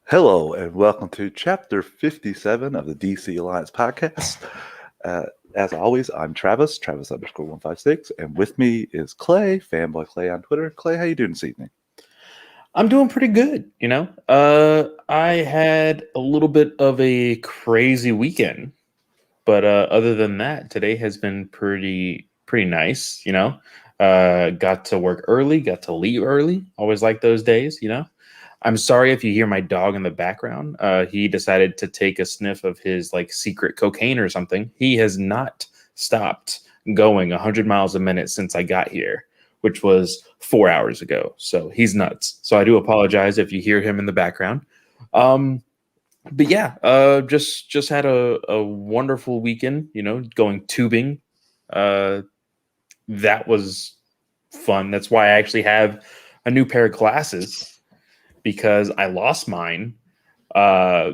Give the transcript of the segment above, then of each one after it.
Hello, and welcome to Chapter 57 of the DC Alliance podcast. Uh, as always, I'm Travis, Travis underscore 156, and with me is Clay, fanboy Clay on Twitter. Clay, how you doing this evening? I'm doing pretty good, you know. I had a little bit of a crazy weekend, but other than that, today has been pretty nice, you know. Got to work early, got to leave early. Always like those days, you know. I'm sorry if you hear my dog in the background. He decided to take a sniff of his like secret cocaine or something. He has not stopped going 100 miles a minute since I got here, which was 4 hours ago. So he's nuts. So I do apologize if you hear him in the background. Um, but yeah, just had a wonderful weekend. You know, going tubing. Uh, that was fun. That's why I actually have a new pair of glasses because I lost mine. Uh,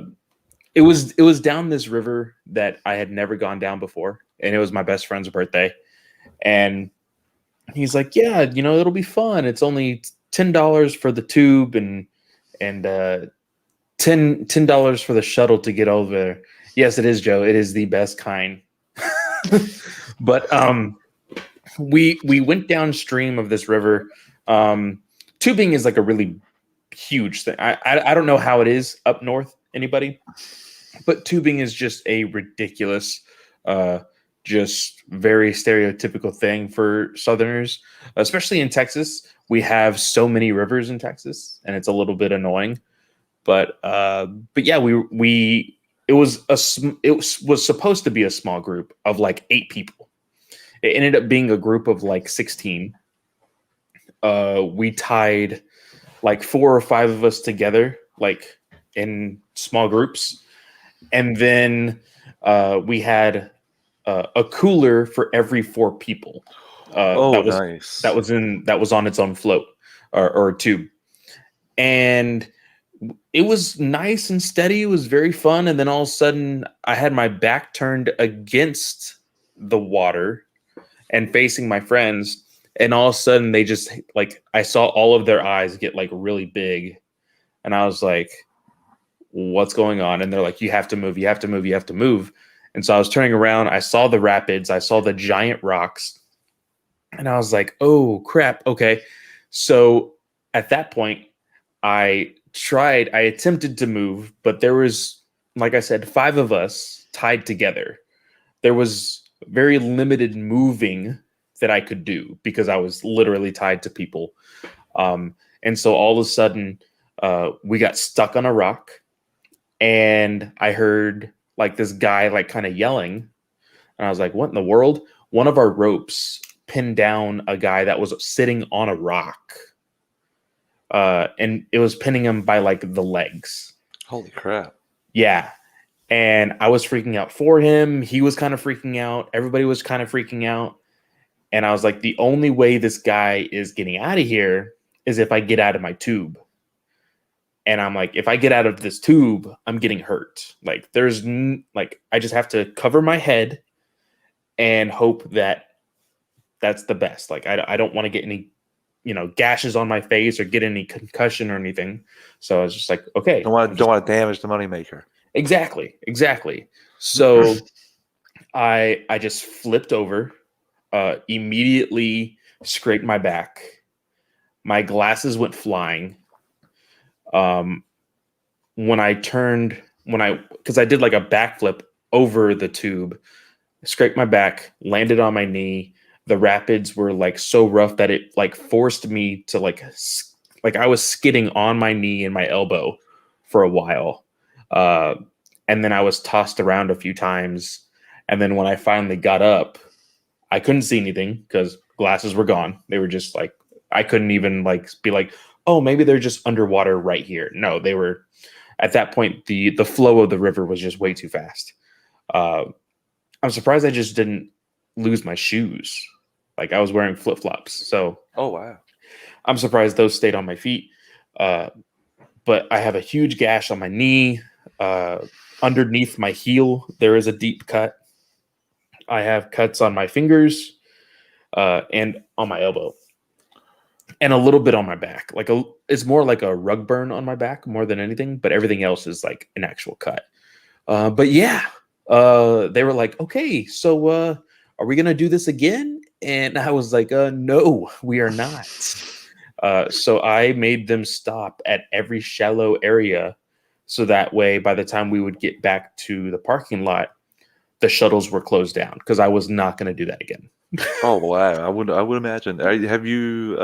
it was down this river that I had never gone down before, and it was my best friend's birthday, and he's like, "Yeah, you know, it'll be fun. It's only $10 for the tube and $10 for the shuttle to get over there." Yes, it is, Joe. It is the best kind. But we went downstream of this river. Tubing is like a really huge thing. I don't know how it is up north. Anybody? But tubing is just a ridiculous, uh, just very stereotypical thing for Southerners, especially in Texas. We have so many rivers in Texas, and it's a little bit annoying. But yeah, we it was supposed to be a small group of like 8 people. It ended up being a group of like 16. We tied like 4 or 5 of us together, like in small groups, and then we had a cooler for every 4 people. Oh, That was nice. that was on its own float or tube, and it was nice and steady. It was very fun, and then all of a sudden, I had my back turned against the water and facing my friends, and all of a sudden, they just like I saw all of their eyes get like really big, and I was like, what's going on? And they're like, you have to move, you have to move, you have to move. And so I was turning around, I saw the rapids, I saw the giant rocks, and I was like, oh crap, okay. So at that point, I attempted to move, but there was, like I said, 5 of us tied together. There was very limited moving that I could do because I was literally tied to people. And so all of a sudden, we got stuck on a rock, and I heard like this guy like kind of yelling, and I was like, "What in the world?" One of our ropes pinned down a guy that was sitting on a rock, and it was pinning him by like the legs. Holy crap. Yeah, and I was freaking out for him. He was kind of freaking out. Everybody was kind of freaking out, and I was like, "The only way this guy is getting out of here is if I get out of my tube." And I'm like, if I get out of this tube, I'm getting hurt. Like like I just have to cover my head and hope that that's the best. Like I don't want to get any, gashes on my face or get any concussion or anything. So I was just like, okay, Don't want to damage the moneymaker. exactly. So I just flipped over, immediately scraped my back. My glasses went flying. Um, because I did like a backflip over the tube, scraped my back, landed on my knee. The rapids were like so rough that it like forced me to like I was skidding on my knee and my elbow for a while. Uh, and then I was tossed around a few times. And then when I finally got up, I couldn't see anything because glasses were gone. They were just like I couldn't even like be like, oh, maybe they're just underwater right here. No, they were at that point. The flow of the river was just way too fast. Uh, I'm surprised I just didn't lose my shoes. Like I was wearing flip flops, so Oh, wow. I'm surprised those stayed on my feet. Uh, but I have a huge gash on my knee. Uh, Underneath my heel, there is a deep cut. I have cuts on my fingers and on my elbow. and a little bit on my back. It's more like a rug burn on my back more than anything, but everything else is like an actual cut. But yeah, they were like, okay, so are we gonna do this again? And I was like, no, we are not. So I made them stop at every shallow area, so that way, by the time we would get back to the parking lot, the shuttles were closed down because I was not going to do that again. Oh wow, I would imagine. Have you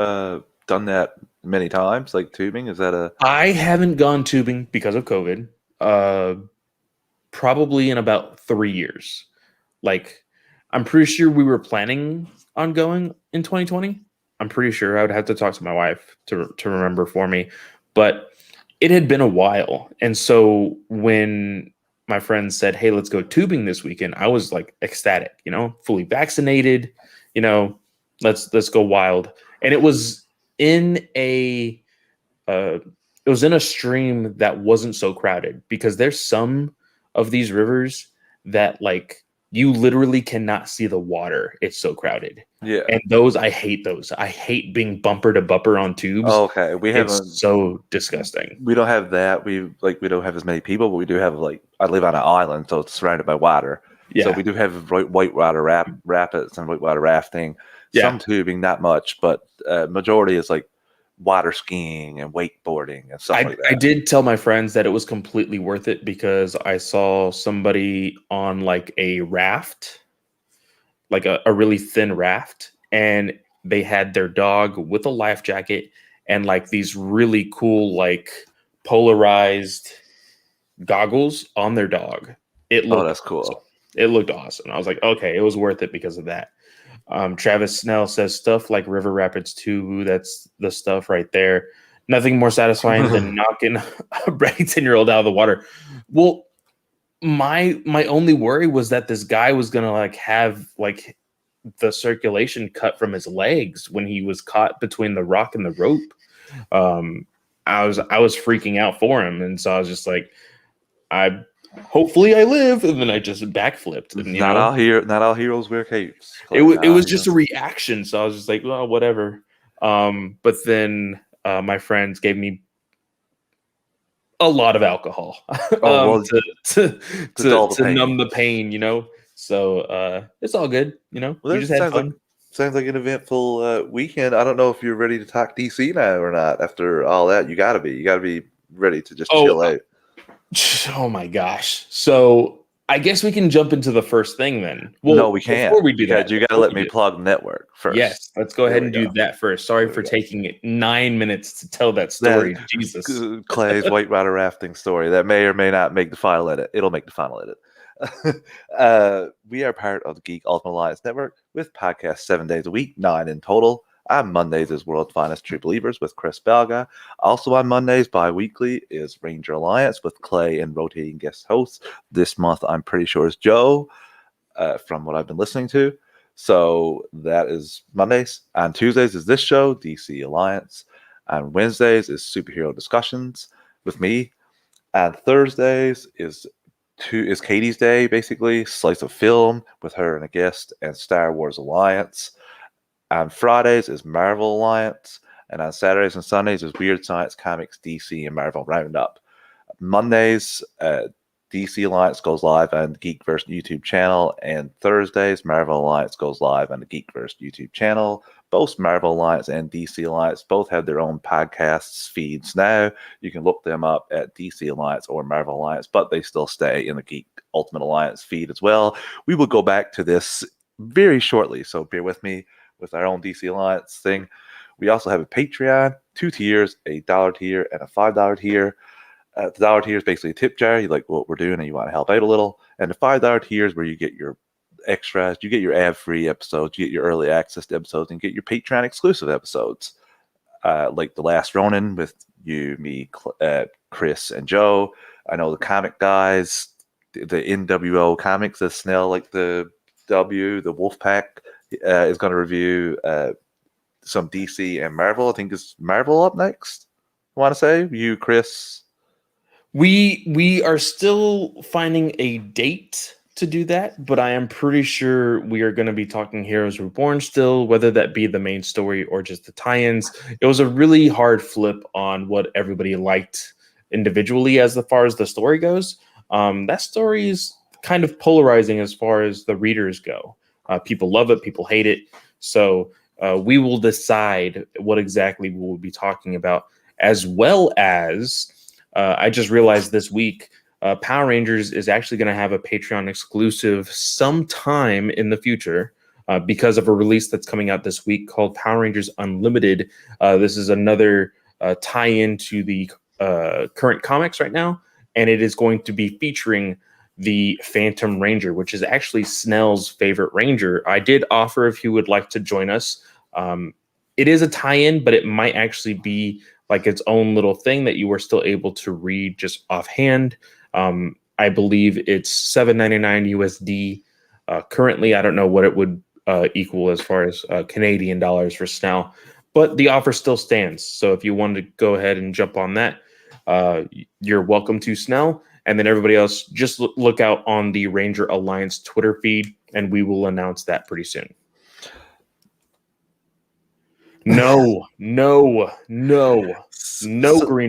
done that many times, like tubing? Is that a I haven't gone tubing because of COVID. Probably in about 3 years. Like, I'm pretty sure we were planning on going in 2020. I'm pretty sure. I would have to talk to my wife to remember for me, but it had been a while. And so when my friends said, "Hey, let's go tubing this weekend," I was like ecstatic, fully vaccinated, let's go wild. And it was in a stream that wasn't so crowded, because there's some of these rivers that, like, you literally cannot see the water. It's so crowded. yeah? And those, I hate those. I hate being bumper to bumper on tubes. Oh, okay, we haven't. It's so disgusting. We don't have that. We don't have as many people, but we do have, like, I live on an island, so it's surrounded by water. Yeah. So we do have whitewater rapids and whitewater rafting. Yeah. Some tubing, not much, but majority is like water skiing and wakeboarding and stuff like that. I did tell my friends that it was completely worth it, because I saw somebody on like a raft, like a really thin raft, and they had their dog with a life jacket and like these really cool, like, polarized goggles on their dog. It looked that's cool. awesome. It looked awesome. I was like, okay, it was worth it because of that. Travis Snell says stuff like River Rapids 2. That's the stuff right there. Nothing more satisfying than knocking a bratty 10-year-old out of the water. Well, my only worry was that this guy was gonna like have like the circulation cut from his legs when he was caught between the rock and the rope. I was freaking out for him, and so I was just like, hopefully I live, and then I just backflipped. And, Not all heroes wear capes. It was just a reaction, so I was just like, well, whatever. But then my friends gave me a lot of alcohol to numb the pain, So it's all good, Well, we just had fun. Sounds like an eventful weekend. I don't know if you're ready to talk DC now or not. After all that, you got to be ready to just chill out. Oh my gosh! So I guess we can jump into the first thing then. Well, no, we can't. Before we do that, you got to let me plug network first. Yes, let's go ahead and do that first. Sorry for taking it 9 minutes to tell that story. Jesus, Clay's whitewater rafting story that may or may not make the final edit. It'll make the final edit. We are part of the Geek Ultimate Alliance Network with podcasts 7 days a week, 9 in total. On Mondays is World's Finest True Believers with Chris Belga. Also on Mondays, bi-weekly, is Ranger Alliance with Clay and rotating guest hosts. This month, I'm pretty sure, is Joe, from what I've been listening to. So that is Mondays. On Tuesdays is this show, DC Alliance. On Wednesdays is Superhero Discussions with me. On Thursdays is Katie's Day, basically. Slice of Film with her and a guest, and Star Wars Alliance. On Fridays is Marvel Alliance, and on Saturdays and Sundays is Weird Science Comics, DC, and Marvel Roundup. Mondays, DC Alliance goes live on the Geekverse YouTube channel, and Thursdays, Marvel Alliance goes live on the Geekverse YouTube channel. Both Marvel Alliance and DC Alliance both have their own podcasts feeds now. You can look them up at DC Alliance or Marvel Alliance, but they still stay in the Geek Ultimate Alliance feed as well. We will go back to this very shortly, so bear with me with our own DC Alliance thing. We also have a Patreon, 2 tiers, a $1 tier and a $5 tier. The $1 tier is basically a tip jar. You like what we're doing and you want to help out a little. And the $5 tier is where you get your extras, you get your ad-free episodes, you get your early access to episodes, and get your Patreon exclusive episodes. Like The Last Ronin with you, me, Chris, and Joe. I know the comic guys, the NWO comics, the Snell, like the Wolfpack, is going to review some DC and Marvel. I think is Marvel up next. I want to say you, Chris. We are still finding a date to do that, but I am pretty sure we are going to be talking Heroes Reborn still, whether that be the main story or just the tie-ins. It was a really hard flip on what everybody liked individually as far as the story goes. That story is kind of polarizing as far as the readers go. People love it, people hate it. So we will decide what exactly we will be talking about, as well as I just realized this week, Power Rangers is actually going to have a Patreon exclusive sometime in the future because of a release that's coming out this week called Power Rangers Unlimited. This is another tie-in to the current comics right now, and it is going to be featuring the Phantom Ranger, which is actually Snell's favorite Ranger. I did offer if he would like to join us. It is a tie-in, but it might actually be like its own little thing that you were still able to read just offhand. I believe it's $7.99 USD. Currently, I don't know what it would equal as far as Canadian dollars for Snell, but the offer still stands. So if you wanted to go ahead and jump on that, you're welcome to, Snell. And then everybody else, just look out on the Ranger Alliance Twitter feed, and we will announce that pretty soon. No Green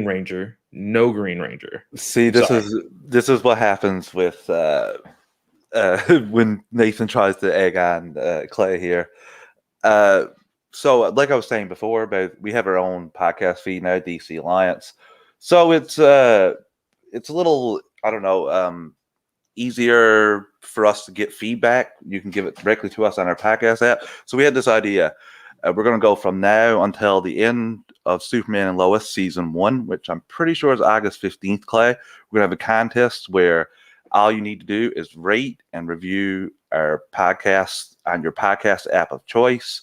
Ranger. No Green Ranger. See, this is what happens with when Nathan tries to egg on Clay here. So, like I was saying before, we have our own podcast feed now, DC Alliance. So it's a little, I don't know, easier for us to get feedback. You can give it directly to us on our podcast app. So we had this idea. We're going to go from now until the end of Superman and Lois Season 1, which I'm pretty sure is August 15th, Clay. We're going to have a contest where all you need to do is rate and review our podcast on your podcast app of choice.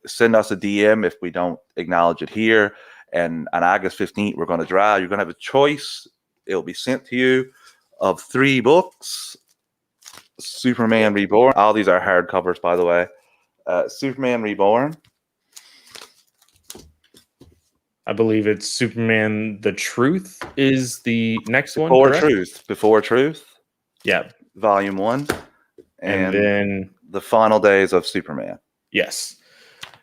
Send us a DM if we don't acknowledge it here. And on August 15th, we're going to draw. You're going to have a choice. It'll be sent to you of 3 books. Superman Reborn. All these are hardcovers, by the way. Superman Reborn. I believe it's Superman The Truth is the next one. Before Truth. Yeah. Volume 1. And then The Final Days of Superman. Yes.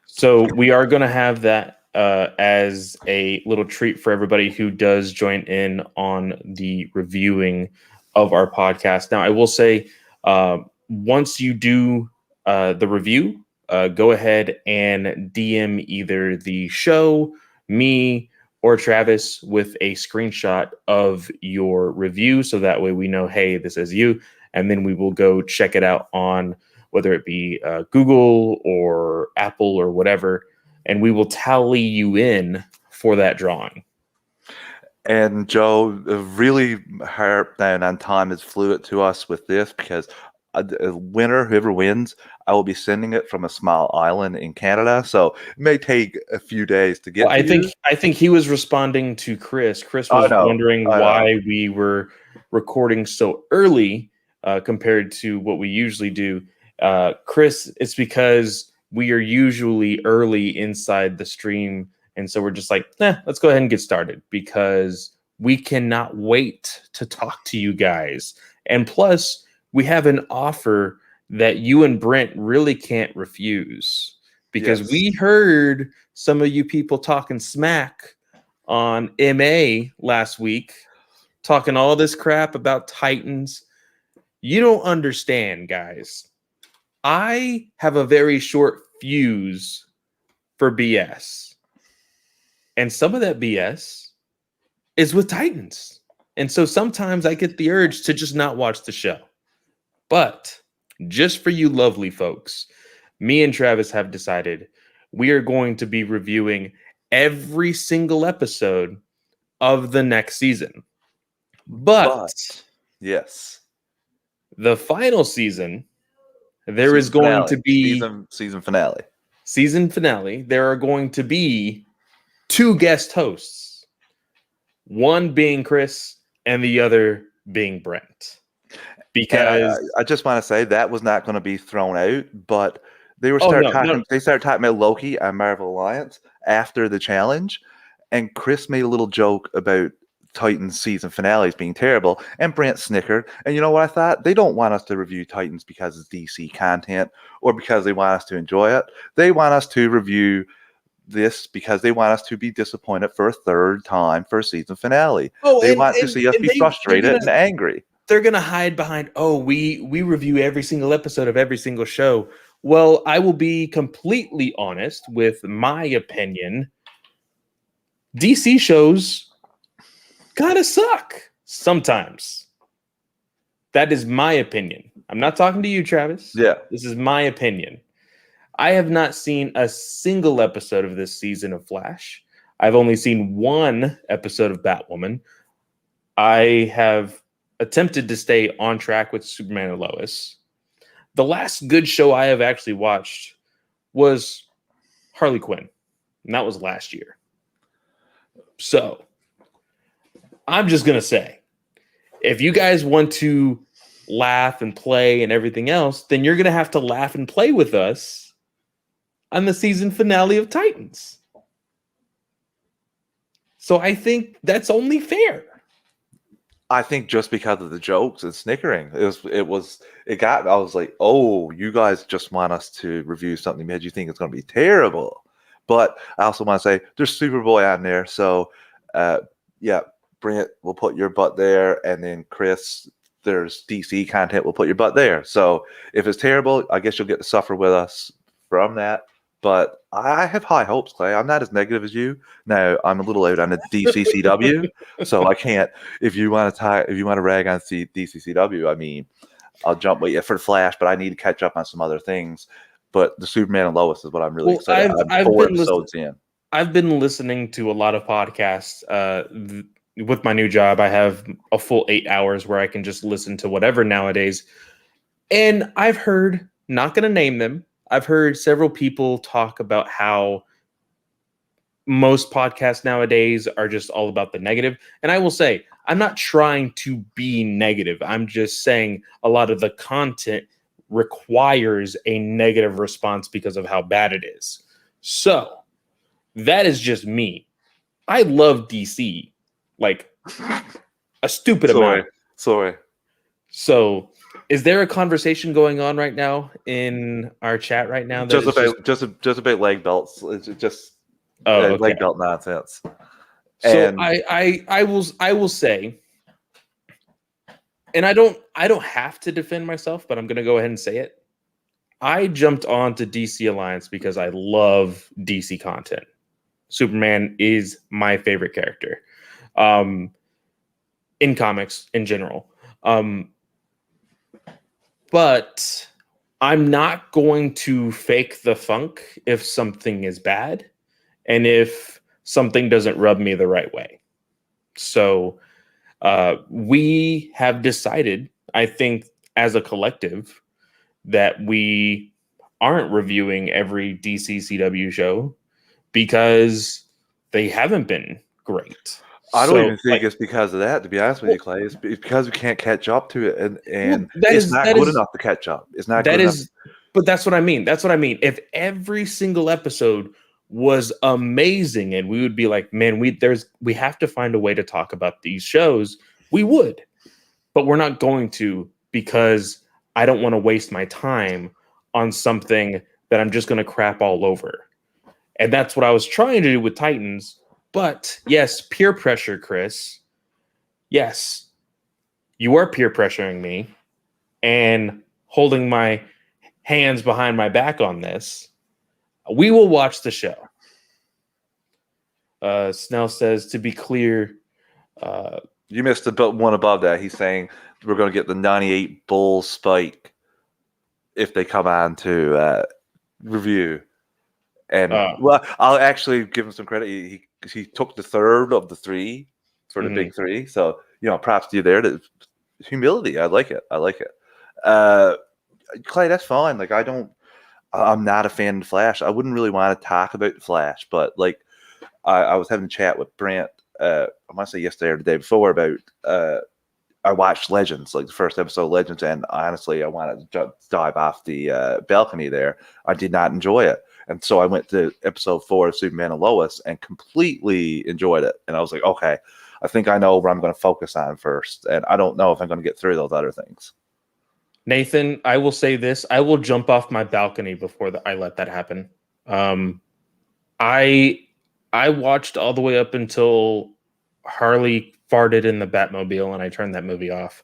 So we are going to have that as a little treat for everybody who does join in on the reviewing of our podcast. Now, I will say, once you do the review, go ahead and DM either the show, me, or Travis with a screenshot of your review. So that way we know, hey, this is you. And then we will go check it out on whether it be Google or Apple or whatever. And we will tally you in for that drawing. And Joe, really hard down on time is fluid to us with this because a winner, whoever wins, I will be sending it from a small island in Canada, so it may take a few days to get. Well, I think he was responding to Chris. Chris was wondering why we were recording so early compared to what we usually do. Chris, it's because we are usually early inside the stream, and so we're just like, let's go ahead and get started because we cannot wait to talk to you guys. And plus, we have an offer that you and Brent really can't refuse because we heard some of you people talking smack on MA last week, talking all this crap about Titans. You don't understand, guys. I have a very short fuse for BS. And some of that BS is with Titans. And so sometimes I get the urge to just not watch the show. But just for you lovely folks, me and Travis have decided we are going to be reviewing every single episode of the next season. But yes, the final season, there is going to be season finale. Season finale. There are going to be 2 guest hosts, one being Chris and the other being Brent. Because I just want to say that was not going to be thrown out, but they were They started talking about Loki and Marvel Alliance after the challenge, and Chris made a little joke about Titans season finales being terrible, and Brent snickered. And you know what I thought? They don't want us to review Titans because it's DC content or because they want us to enjoy it. They want us to review this because they want us to be disappointed for a third time for a season finale. Oh, they want to see us be frustrated and angry. They're gonna hide behind, oh, we review every single episode of every single show. Well, I will be completely honest with my opinion. DC shows gotta suck sometimes. That is my opinion. I'm not talking to you, Travis. Yeah. This is my opinion. I have not seen a single episode of this season of Flash. I've only seen one episode of Batwoman. I have attempted to stay on track with Superman and Lois. The last good show I have actually watched was Harley Quinn, and that was last year. So I'm just going to say, if you guys want to laugh and play and everything else, then you're going to have to laugh and play with us on the season finale of Titans. So I think that's only fair. I think just because of the jokes and snickering, I was like, oh, you guys just want us to review something that you think it's going to be terrible. But I also want to say there's Superboy on there. So, yeah, Brent, we'll put your butt there. And then Chris, there's DC content, we'll put your butt there. So if it's terrible, I guess you'll get to suffer with us from that. But I have high hopes, Clay. I'm not as negative as you. Now, I'm a little out on the DCCW, so I can't. If you want to rag on DCCW, I mean, I'll jump with you for Flash, but I need to catch up on some other things. But the Superman and Lois is what I'm really excited about. I'm 4 episodes in. I've been listening to a lot of podcasts. With my new job, I have a full 8 hours where I can just listen to whatever nowadays. And I've heard, not going to name them, I've heard several people talk about how most podcasts nowadays are just all about the negative. And I will say, I'm not trying to be negative. I'm just saying a lot of the content requires a negative response because of how bad it is. So that is just me. I love DC like a stupid amount. Sorry. So is there a conversation going on right now in our chat right now? Just about leg belts. It's just okay. Leg belt nonsense. So and I will say, and I don't have to defend myself, but I'm going to go ahead and say it. I jumped on to DC Alliance because I love DC content. Superman is my favorite character in comics in general. But I'm not going to fake the funk if something is bad and if something doesn't rub me the right way. So we have decided, I think, as a collective, that we aren't reviewing every DC CW show because they haven't been great. I don't even think it's because of that, to be honest with you, Clay. It's because we can't catch up to it, and it's not good enough to catch up. It's not good enough. But that's what I mean. That's what I mean. If every single episode was amazing and we would be like, man, we have to find a way to talk about these shows, we would. But we're not going to, because I don't want to waste my time on something that I'm just going to crap all over. And that's what I was trying to do with Titans. But yes, peer pressure, Chris. Yes, you are peer pressuring me and holding my hands behind my back on this. We will watch the show. Snell says, to be clear. You missed the one above that. He's saying we're going to get the 98 Bull Spike if they come on to review. And well, I'll actually give him some credit. He took the third of the three for the big three. So, props to you there. Humility. I like it. Clay, that's fine. Like, I'm not a fan of Flash. I wouldn't really want to talk about Flash, but like I was having a chat with Brent, I want to say yesterday or the day before about I watched Legends, like the first episode of Legends, and honestly, I wanted to dive off the balcony there. I did not enjoy it. And so I went to episode 4 of Superman and Lois and completely enjoyed it. And I was like, okay, I think I know where I'm going to focus on first, and I don't know if I'm going to get through those other things. Nathan, I will say this: I will jump off my balcony before I let that happen. I watched all the way up until Harley farted in the Batmobile, and I turned that movie off.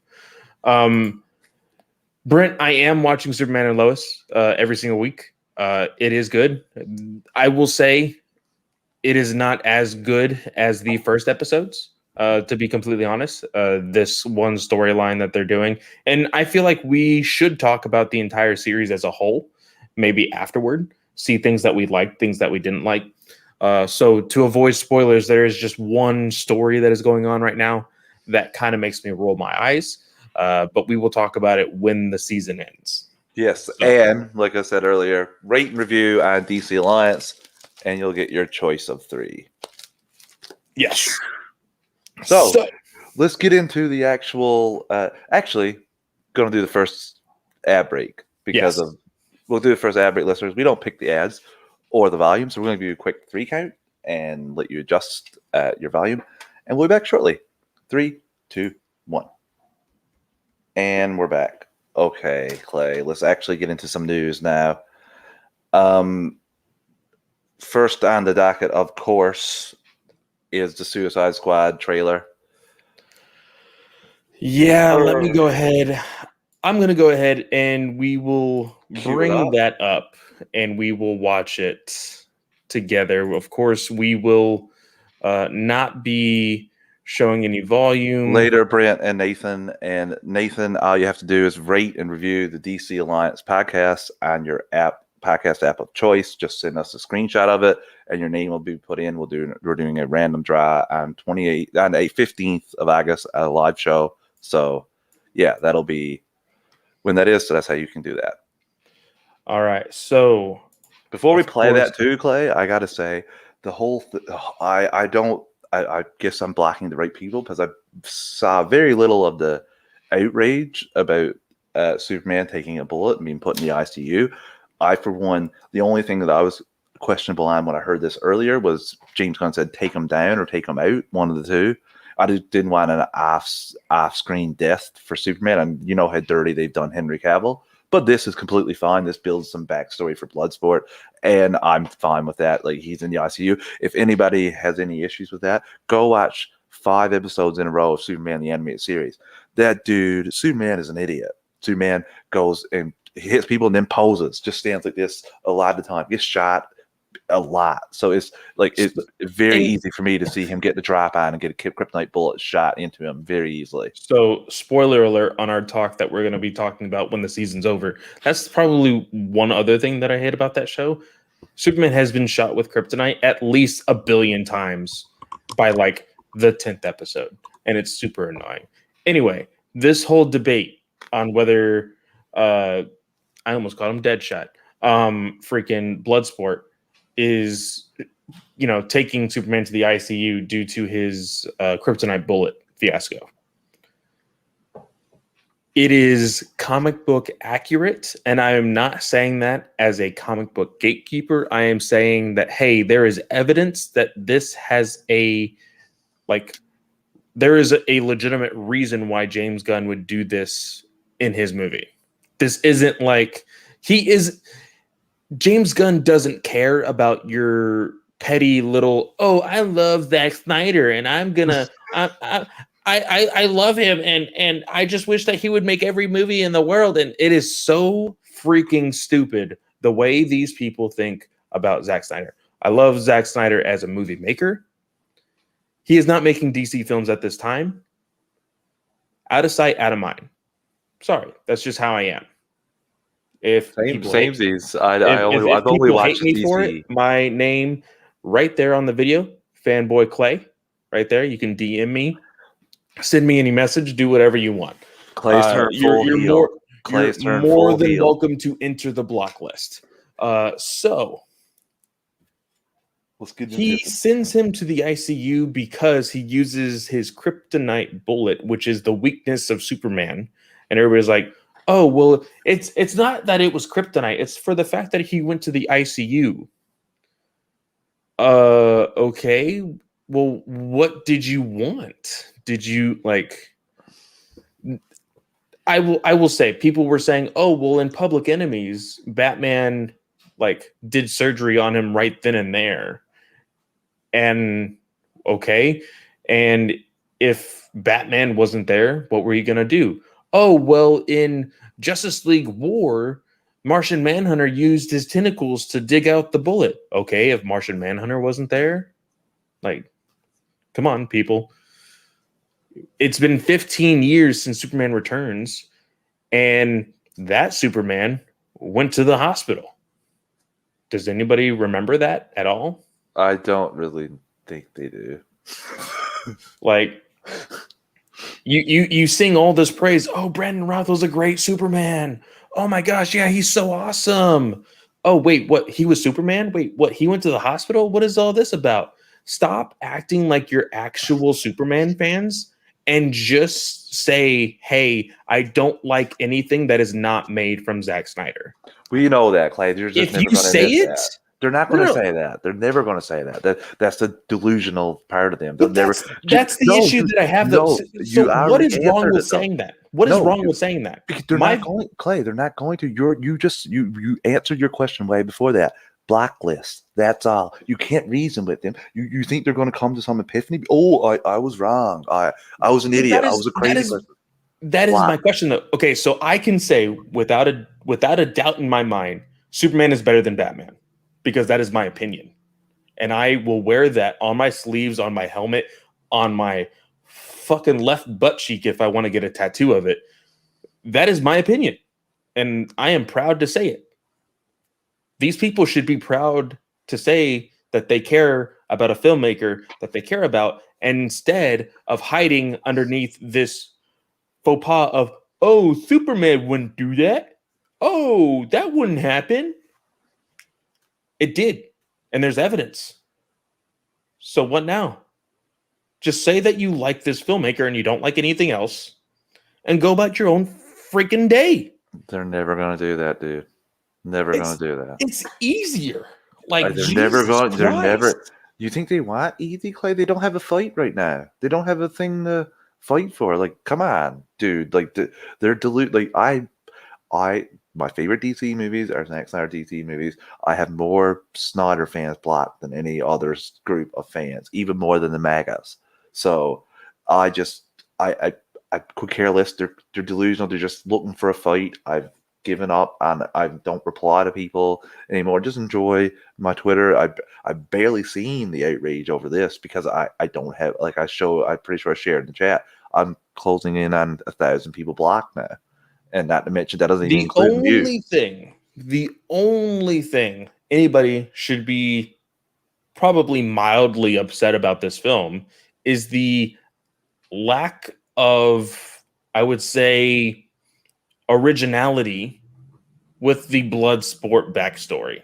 Brent, I am watching Superman and Lois every single week. It is good. I will say it is not as good as the first episodes, to be completely honest. This one storyline that they're doing. And I feel like we should talk about the entire series as a whole, maybe afterward, see things that we liked, things that we didn't like. So to avoid spoilers, there is just one story that is going on right now that kind of makes me roll my eyes. But we will talk about it when the season ends. Yes, and like I said earlier, rate and review on DC Alliance, and you'll get your choice of 3. Yes. So let's get into the actual. Actually, going to do the first ad break because we'll do the first ad break, listeners. We don't pick the ads or the volume, so we're going to give you a quick 3 count and let you adjust your volume, and we'll be back shortly. 3, 2, 1, and we're back. Okay, Clay, let's actually get into some news now. First on the docket, of course, is the Suicide Squad trailer. Yeah, let me go ahead. I'm going to go ahead and we will bring that up and we will watch it together. Of course, we will not be showing any volume. Later, Brent and Nathan. And Nathan, all you have to do is rate and review the DC Alliance podcast on your podcast app of choice. Just send us a screenshot of it, and your name will be put in. We're doing a random draw on the 15th of August at a live show. So, yeah, that'll be when that is. So that's how you can do that. All right. So before we play that too, Clay, I gotta say the whole. I guess I'm blocking the right people because I saw very little of the outrage about Superman taking a bullet and being put in the ICU. I, for one, the only thing that I was questionable on when I heard this earlier was James Gunn said take him down or take him out, one of the two. I just didn't want an off-screen death for Superman, and you know how dirty they've done Henry Cavill. But this is completely fine. This builds some backstory for Bloodsport, and I'm fine with that. Like, he's in the ICU. If anybody has any issues with that, go watch 5 episodes in a row of Superman the Animated Series. That dude, Superman, is an idiot. Superman goes and hits people and then poses, just stands like this a lot of the time, gets shot a lot. So it's very easy for me to see him get the drop on and get a kryptonite bullet shot into him very easily. So, spoiler alert on our talk that we're going to be talking about when the season's over. That's probably one other thing that I hate about that show. Superman has been shot with kryptonite at least 1 billion times by like the 10th episode, and it's super annoying. Anyway, this whole debate on whether I almost called him Deadshot, freaking Bloodsport is, taking Superman to the ICU due to his kryptonite bullet fiasco. It is comic book accurate, and I am not saying that as a comic book gatekeeper. I am saying that, hey, there is evidence that this has there is a legitimate reason why James Gunn would do this in his movie. This isn't like James Gunn doesn't care about your petty little, I love Zack Snyder and I'm gonna I love him and I just wish that he would make every movie in the world. And it is so freaking stupid the way these people think about Zack Snyder. I love Zack Snyder as a movie maker. He is not making DC films at this time. Out of sight, out of mind. Sorry, that's just how I am. If Samesies, I've only watched me DC. For it, my name right there on the video, Fanboy Clay, right there. You can DM me, send me any message, do whatever you want. Clay's turn full heel. Clay's turn more than welcome to enter the block list. So he sends him to the ICU because he uses his kryptonite bullet, which is the weakness of Superman, and everybody's like, oh, well, it's not that it was kryptonite. It's for the fact that he went to the ICU. Okay. well, what did you want? Did you like? I will say people were saying, oh well, in Public Enemies, Batman like did surgery on him right then and there, and okay, and if Batman wasn't there, what were you gonna do? Oh well, in Justice League War, Martian Manhunter used his tentacles to dig out the bullet. Okay, if Martian Manhunter wasn't there, like, come on, people. It's been 15 years since Superman Returns, and that Superman went to the hospital. Does anybody remember that at all? I don't really think they do. Like, you sing all this praise. Oh, Brandon Routh was a great Superman. Oh my gosh, yeah, he's so awesome. Oh wait, what? He was Superman? Wait, what? He went to the hospital? What is all this about? Stop acting like you're actual Superman fans and just say, "Hey, I don't like anything that is not made from Zack Snyder." We know that, Clay. They're just If never you going to say admit it, that. They're not going to no. say that. They're never going to say that. That's the delusional part of them. They'll But never. that's the No, issue that I have. no, So you what already is wrong answered with it, though. saying that? What is No, wrong with saying that? Because they're not going, Clay. They're not going to. You answered your question way before that. Blacklist. That's all. You can't reason with them. You think they're going to come to some epiphany? Oh, I was wrong. I was an idiot. I was a crazy person. That is my question, though. Okay, so I can say without a doubt in my mind, Superman is better than Batman because that is my opinion, and I will wear that on my sleeves, on my helmet, on my fucking left butt cheek if I want to get a tattoo of it. That is my opinion, and I am proud to say it. These people should be proud to say that they care about a filmmaker that they care about, and instead of hiding underneath this faux pas of, oh, Superman wouldn't do that. Oh, that wouldn't happen. It did. And there's evidence. So what now? Just say that you like this filmmaker and you don't like anything else and go about your own freaking day. They're never going to do that, dude. Never going to do that. It's easier. Like, they're Jesus never going. They're Christ. never. You think they want easy, Clay? They don't have a fight right now. They don't have a thing to fight for. Like, come on, dude. Like, they're dilute. Like, my favorite DC movies are Zack Snyder DC movies. I have more Snyder fans blocked than any other group of fans, even more than the MAGAs. So, I could care less. They're delusional. They're just looking for a fight. I've given up and I don't reply to people anymore. Just enjoy my Twitter. I've barely seen the outrage over this because I don't have, like, I'm pretty sure I shared in the chat. I'm closing in on 1,000 people blocked now. And not to mention that doesn't even include you. The only thing anybody should be probably mildly upset about this film is the lack of, I would say, originality with the Bloodsport backstory.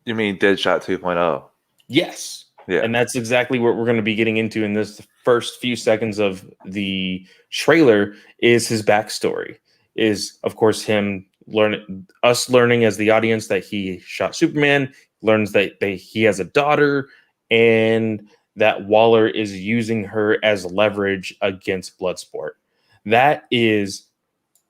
You mean Deadshot 2.0? Yes. Yeah. And that's exactly what we're going to be getting into in this first few seconds of the trailer is his backstory. Is, of course, him learning as the audience that he shot Superman, learns that he has a daughter, and that Waller is using her as leverage against Bloodsport. That is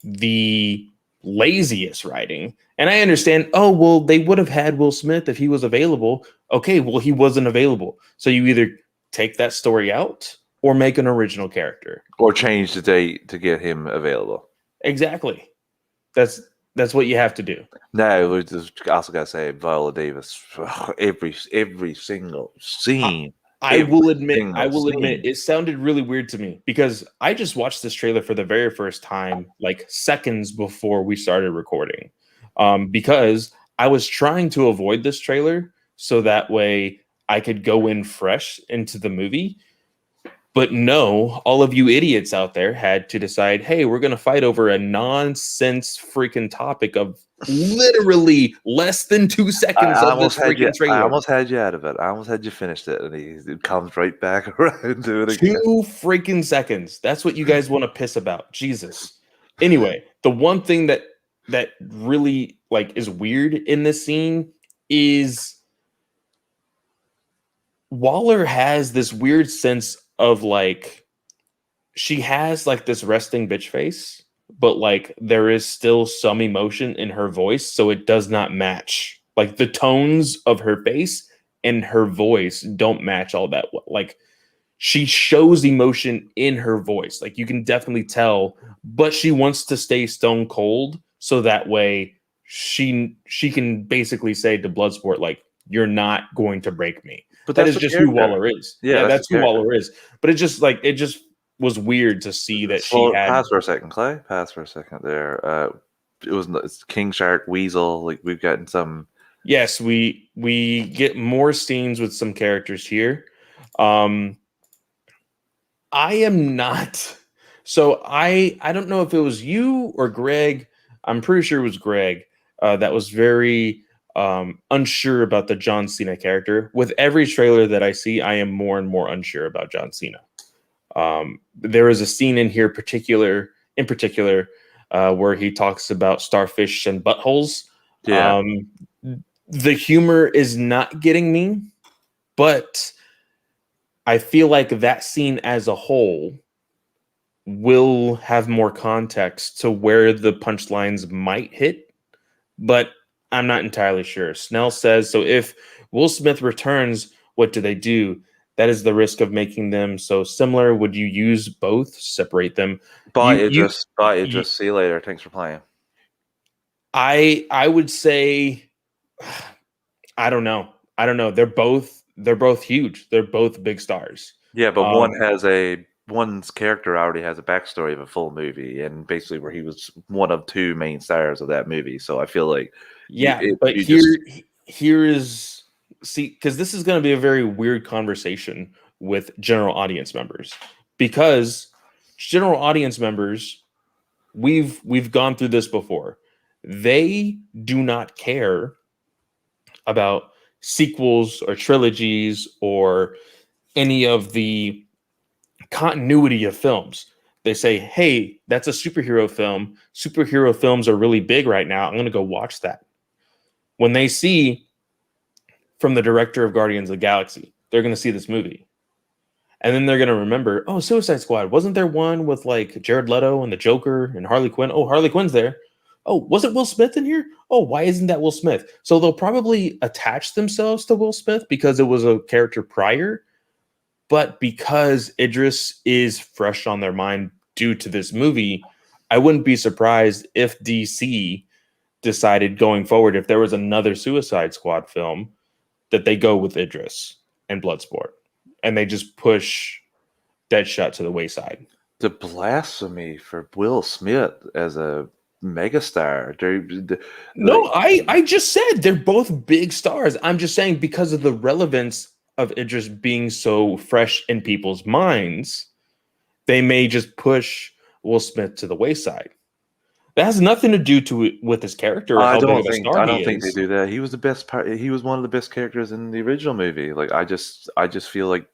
the laziest writing. And I understand, oh, well, they would have had Will Smith if he was available. Okay, well, he wasn't available. So you either take that story out or make an original character. Or change the date to get him available. Exactly. That's what you have to do. No, we just also got to say Viola Davis, every single scene. I will admit, it sounded really weird to me because I just watched this trailer for the very first time, like seconds before we started recording, because I was trying to avoid this trailer so that way I could go in fresh into the movie. But no, all of you idiots out there had to decide, hey, we're going to fight over a nonsense freaking topic of literally less than 2 seconds of this freaking trailer. I almost had you out of it. I almost had you finished it, and it comes right back around to it again. 2 freaking seconds. That's what you guys want to piss about. Jesus. Anyway, the one thing that really like is weird in this scene is Waller has this weird sense of like she has like this resting bitch face, but like there is still some emotion in her voice, so it does not match. Like the tones of her face and her voice don't match all that like she shows emotion in her voice. Like you can definitely tell, but she wants to stay stone cold so that way she can basically say to Bloodsport like you're not going to break me. But That that's is the just who character. Waller is. Yeah, Yeah, that's the that's who character. Waller is. But it just was weird to see that she Slow had. pass for a second, Clay. Pass for a second there. It's King Shark, Weasel. Like we've gotten some. Yes, we get more scenes with some characters here. Um I am not. So I don't know if it was you or Greg. I'm pretty sure it was Greg that was very unsure about the John Cena character. With every trailer that I see, I am more and more unsure about John Cena. There is a scene in particular, where he talks about starfish and buttholes. Yeah, The humor is not getting me, but I feel like that scene as a whole will have more context to where the punchlines might hit, but I'm not entirely sure. Snell says, so if Will Smith returns, what do they do? That is the risk of making them so similar. Would you use both? Separate them? bye You, Idris. Bye you Idris. See you later. Thanks for playing. I would say I don't know. I don't know. They're both huge. They're both big stars. Yeah, but Um, one's character already has a backstory of a full movie, and basically where he was one of two main stars of that movie. So I feel like Yeah, but you just here is see because this is going to be a very weird conversation with general audience members because general audience members we've gone through this before. They do not care about sequels or trilogies or any of the continuity of films. They say, "Hey, that's a superhero film. Superhero films are really big right now. I'm going to go watch that." When they see from the director of Guardians of the Galaxy, they're going to see this movie. And then they're going to remember, oh, Suicide Squad. Wasn't there one with like Jared Leto and the Joker and Harley Quinn? Oh, Harley Quinn's there. Oh, was it Will Smith in here? Oh, why isn't that Will Smith? So they'll probably attach themselves to Will Smith because it was a character prior. But because Idris is fresh on their mind due to this movie, I wouldn't be surprised if DC decided going forward, if there was another Suicide Squad film, that they go with Idris and Bloodsport, and they just push Deadshot to the wayside. the blasphemy for Will Smith as a megastar. No, I just said they're both big stars. I'm just saying because of the relevance of Idris being so fresh in people's minds, they may just push Will Smith to the wayside. That has nothing to do with his character or how big of a star I he don't think they is. do that. He was the best part. He was one of the best characters in the original movie. Like I just feel like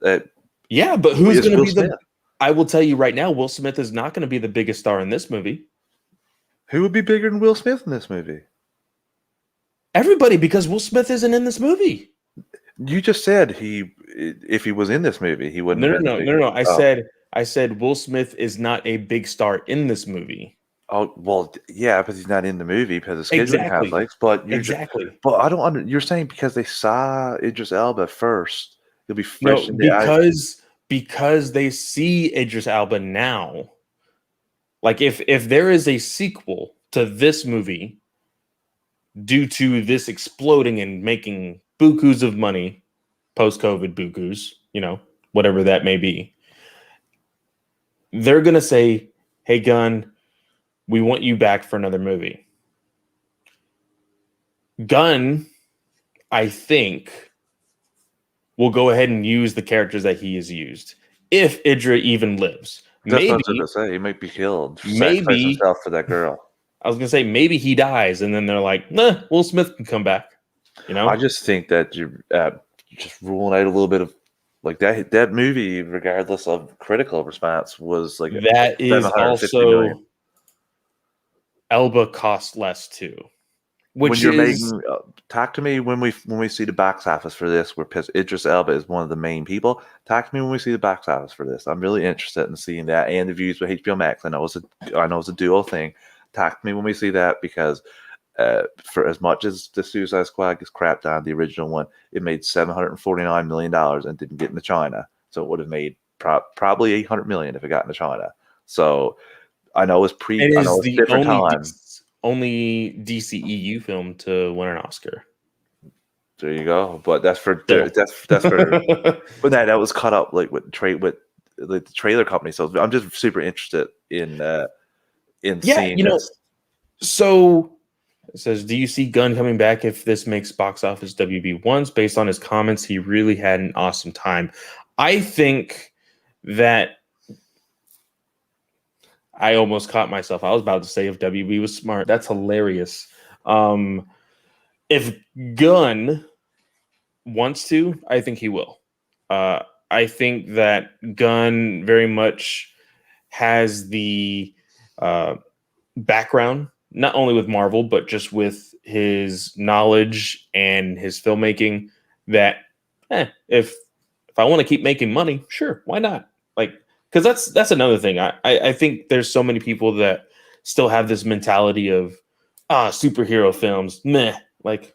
that. Yeah, but Who who's is going to Will be Smith? I will tell you right now, Will Smith is not going to be the biggest star in this movie. Who would be bigger than Will Smith in this movie? Everybody, because Will Smith isn't in this movie. You just said if he was in this movie, he wouldn't have been the biggest. I said Will Smith is not a big star in this movie. Oh well, yeah, but he's not in the movie because of scheduling Exactly. conflicts. But but I don't you're saying because they saw Idris Elba first, he'll be fresh in the eyes. Because they see Idris Elba now. Like if there is a sequel to this movie due to this exploding and making bukus of money, post-COVID bukus, whatever that may be, they're gonna say, "Hey, Gunn, we want you back for another movie." Gunn, I think, will go ahead and use the characters that he has used if Idris even lives. That's what I was going to say. He might be killed. Sacrifice himself for that girl. I was going to say maybe he dies, and then they're like, "Nah, Will Smith can come back." I just think that you're just ruling out a little bit of like that movie, regardless of critical response, was like that is also million. Elba cost less too. when which you're is making, talk to me when we see the box office for this. Where Idris Elba is one of the main people. Talk to me when we see the box office for this. I'm really interested in seeing that and the views with HBO Max. I know it's a dual thing. Talk to me when we see that because for as much as the Suicide Squad gets crapped on, the original one, it made $749 million and didn't get into China. So it would have made probably 800 million if it got into China. So I know it's it I know is it's the different time. only DCEU film to win an Oscar. There you go. But that's for So. that's for but that was cut up like with the trailer company. So I'm just super interested in Yeah, seeing this. so it says, do you see Gunn coming back if this makes box office WB ones? Based on his comments, he really had an awesome time. I think that I almost caught myself. I was about to say if WB was smart. That's hilarious. If Gunn wants to, I think he will. I think that Gunn very much has the background, not only with Marvel, but just with his knowledge and his filmmaking, that if I want to keep making money, sure, why not? Like, because that's another thing. I think there's so many people that still have this mentality of superhero films, meh. Like,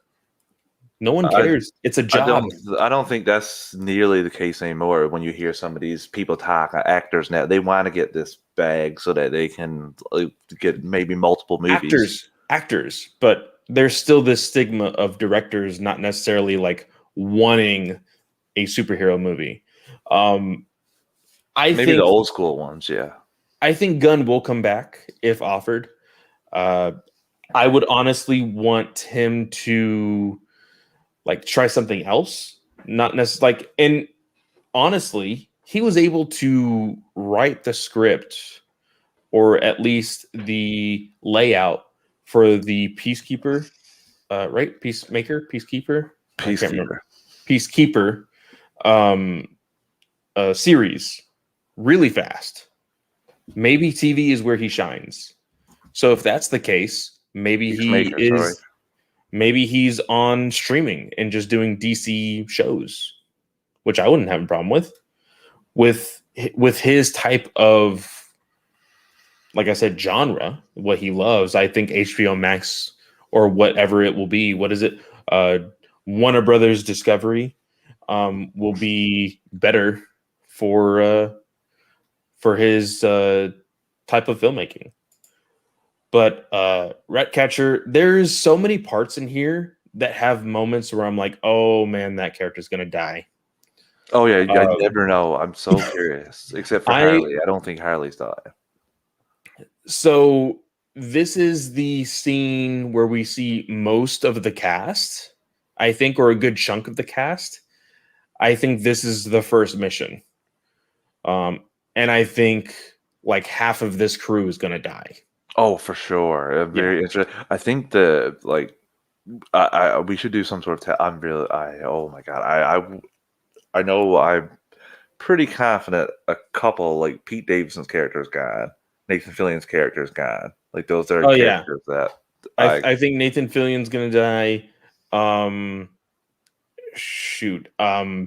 no one I, cares. It's a I job. don't think that's nearly the case anymore. When you hear some of these people talk, actors now, they want to get this bag so that they can get maybe multiple movies. Actors, but there's still this stigma of directors not necessarily like wanting a superhero movie. Um, I Maybe the think old school ones, yeah. I think Gunn will come back if offered. Uh, I would honestly want him to like try something else, not necessarily like. And honestly, he was able to write the script or at least the layout for the Peacekeeper, right? Peacekeeper. I can't Peacekeeper. remember. Peacekeeper series really fast. Maybe TV is where he shines. So if that's the case, Peacemaker, sorry. maybe he's on streaming and just doing DC shows, which I wouldn't have a problem with. With his type of, like I said, genre, what he loves, I think HBO Max or whatever it will be, what is it? Warner Brothers Discovery will be better for his type of filmmaking. But Ratcatcher, there's so many parts in here that have moments where I'm like, oh man, that character's gonna die. Oh yeah, I never know. I'm so curious. Except for Harley, I don't think Harley's died. So this is the scene where we see most of the cast, I think, or a good chunk of the cast. I think this is the first mission. And I think like half of this crew is gonna die. Oh, for sure. Very interesting. I think we should do some sort of. Oh my god. I know. I'm pretty confident a couple like Pete Davidson's character is gone. Nathan Fillion's character is gone. Like those are characters that I think Nathan Fillion's gonna die. Shoot. A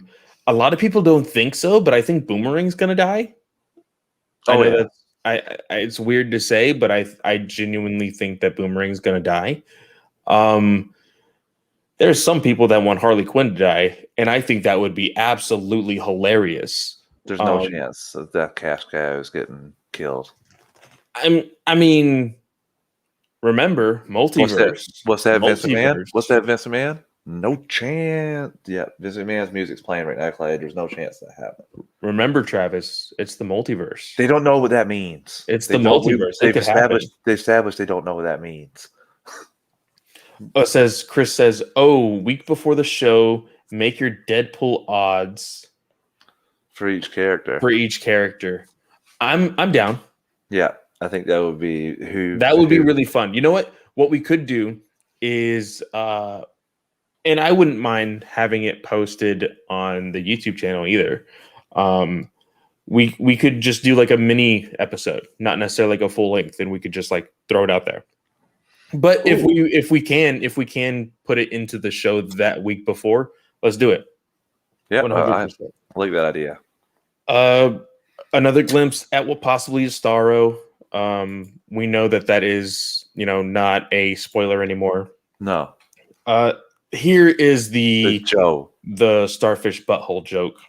lot of people don't think so, but I think Boomerang's gonna die. I know that's it's weird to say, but I genuinely think that Boomerang's gonna die. There's some people that want Harley Quinn to die, and I think that would be absolutely hilarious. There's no chance that Cash Cow is getting killed. I mean, remember multiverse. What's that, Vince McMahon? What's that, Vince McMahon? No chance. Yeah, Vince McMahon's music's playing right now, Clay. There's no chance that happens. Remember, Travis, it's the multiverse. They don't know what that means. It's the multiverse. They've established they don't know what that means. Chris says, "Oh, week before the show, make your Deadpool odds for each character. I'm down. Yeah, I think that would be be really fun. You know what? What we could do is, and I wouldn't mind having it posted on the YouTube channel either. We could just do like a mini episode, not necessarily like a full length, and we could just like throw it out there. But Ooh. if we can put it into the show that week before, let's do it. Yeah, 100%. I like that idea. Another glimpse at what possibly is Starro. We know that is, not a spoiler anymore. No, Here is the Joe. the starfish butthole joke.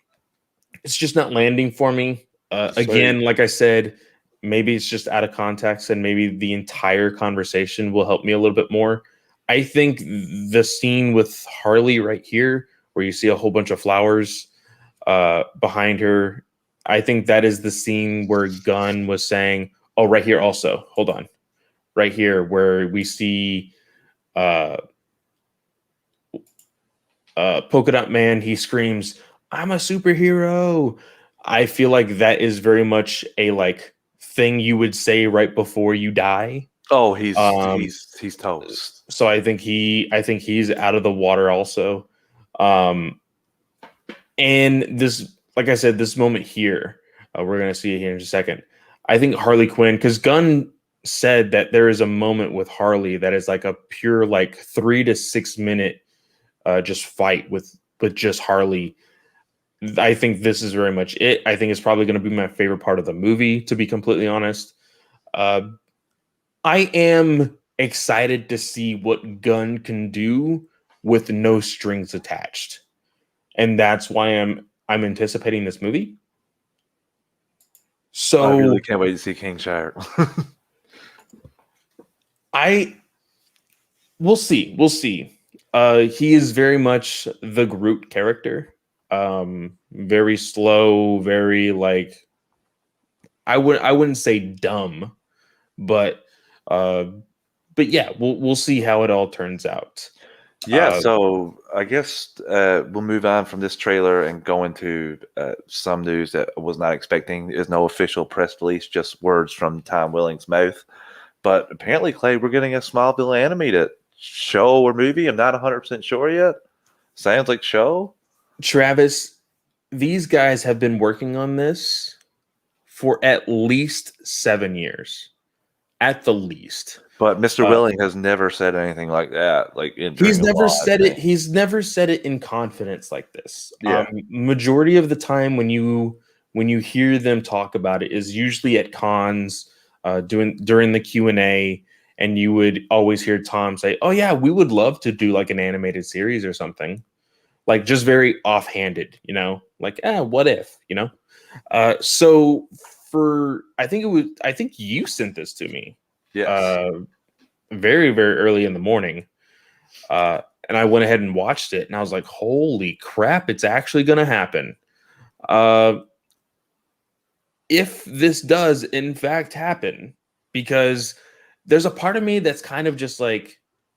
It's just not landing for me. Again, like I said, maybe it's just out of context, and maybe the entire conversation will help me a little bit more. I think the scene with Harley right here, where you see a whole bunch of flowers behind her, I think that is the scene where Gunn was saying, "Oh, right here also. Hold on, right here where we see Polka Dot Man. He screams, 'I'm a superhero.'" I feel like that is very much a thing you would say right before you die. Oh, Um, he's toast. So I think he's out of the water also. And this, like I said, this moment here, we're gonna see it here in just a second. I think Harley Quinn, because Gunn said that there is a moment with Harley that is like a pure 3 to 6 minute just fight with just Harley. I think this is very much it. I think it's probably going to be my favorite part of the movie, to be completely honest. I am excited to see what Gunn can do with no strings attached, and that's why I'm anticipating this movie. So I really can't wait to see King Shark. We'll see. He is very much the Groot character. Very slow, very I wouldn't say dumb, but yeah, we'll see how it all turns out. Yeah, so I guess we'll move on from this trailer and go into some news that I was not expecting. There's no official press release, just words from Tom Welling's mouth. But apparently, Clay, we're getting a Smallville animated show or movie. I'm not 100% sure yet. Sounds like show. Travis, these guys have been working on this for at least 7 years. At the least. But Mr. Welling has never said anything like that. He's never said it. He's never said it in confidence like this. Yeah. Majority of the time when you hear them talk about it is usually at cons, during the Q&A, and you would always hear Tom say, "Oh yeah, we would love to do an animated series or something." Just very offhanded, what if, so I think you sent this to me. Yes. Very, very early in the morning. And I went ahead and watched it, and I was like, holy crap, it's actually going to happen. If this does, in fact, happen, because there's a part of me that's kind of just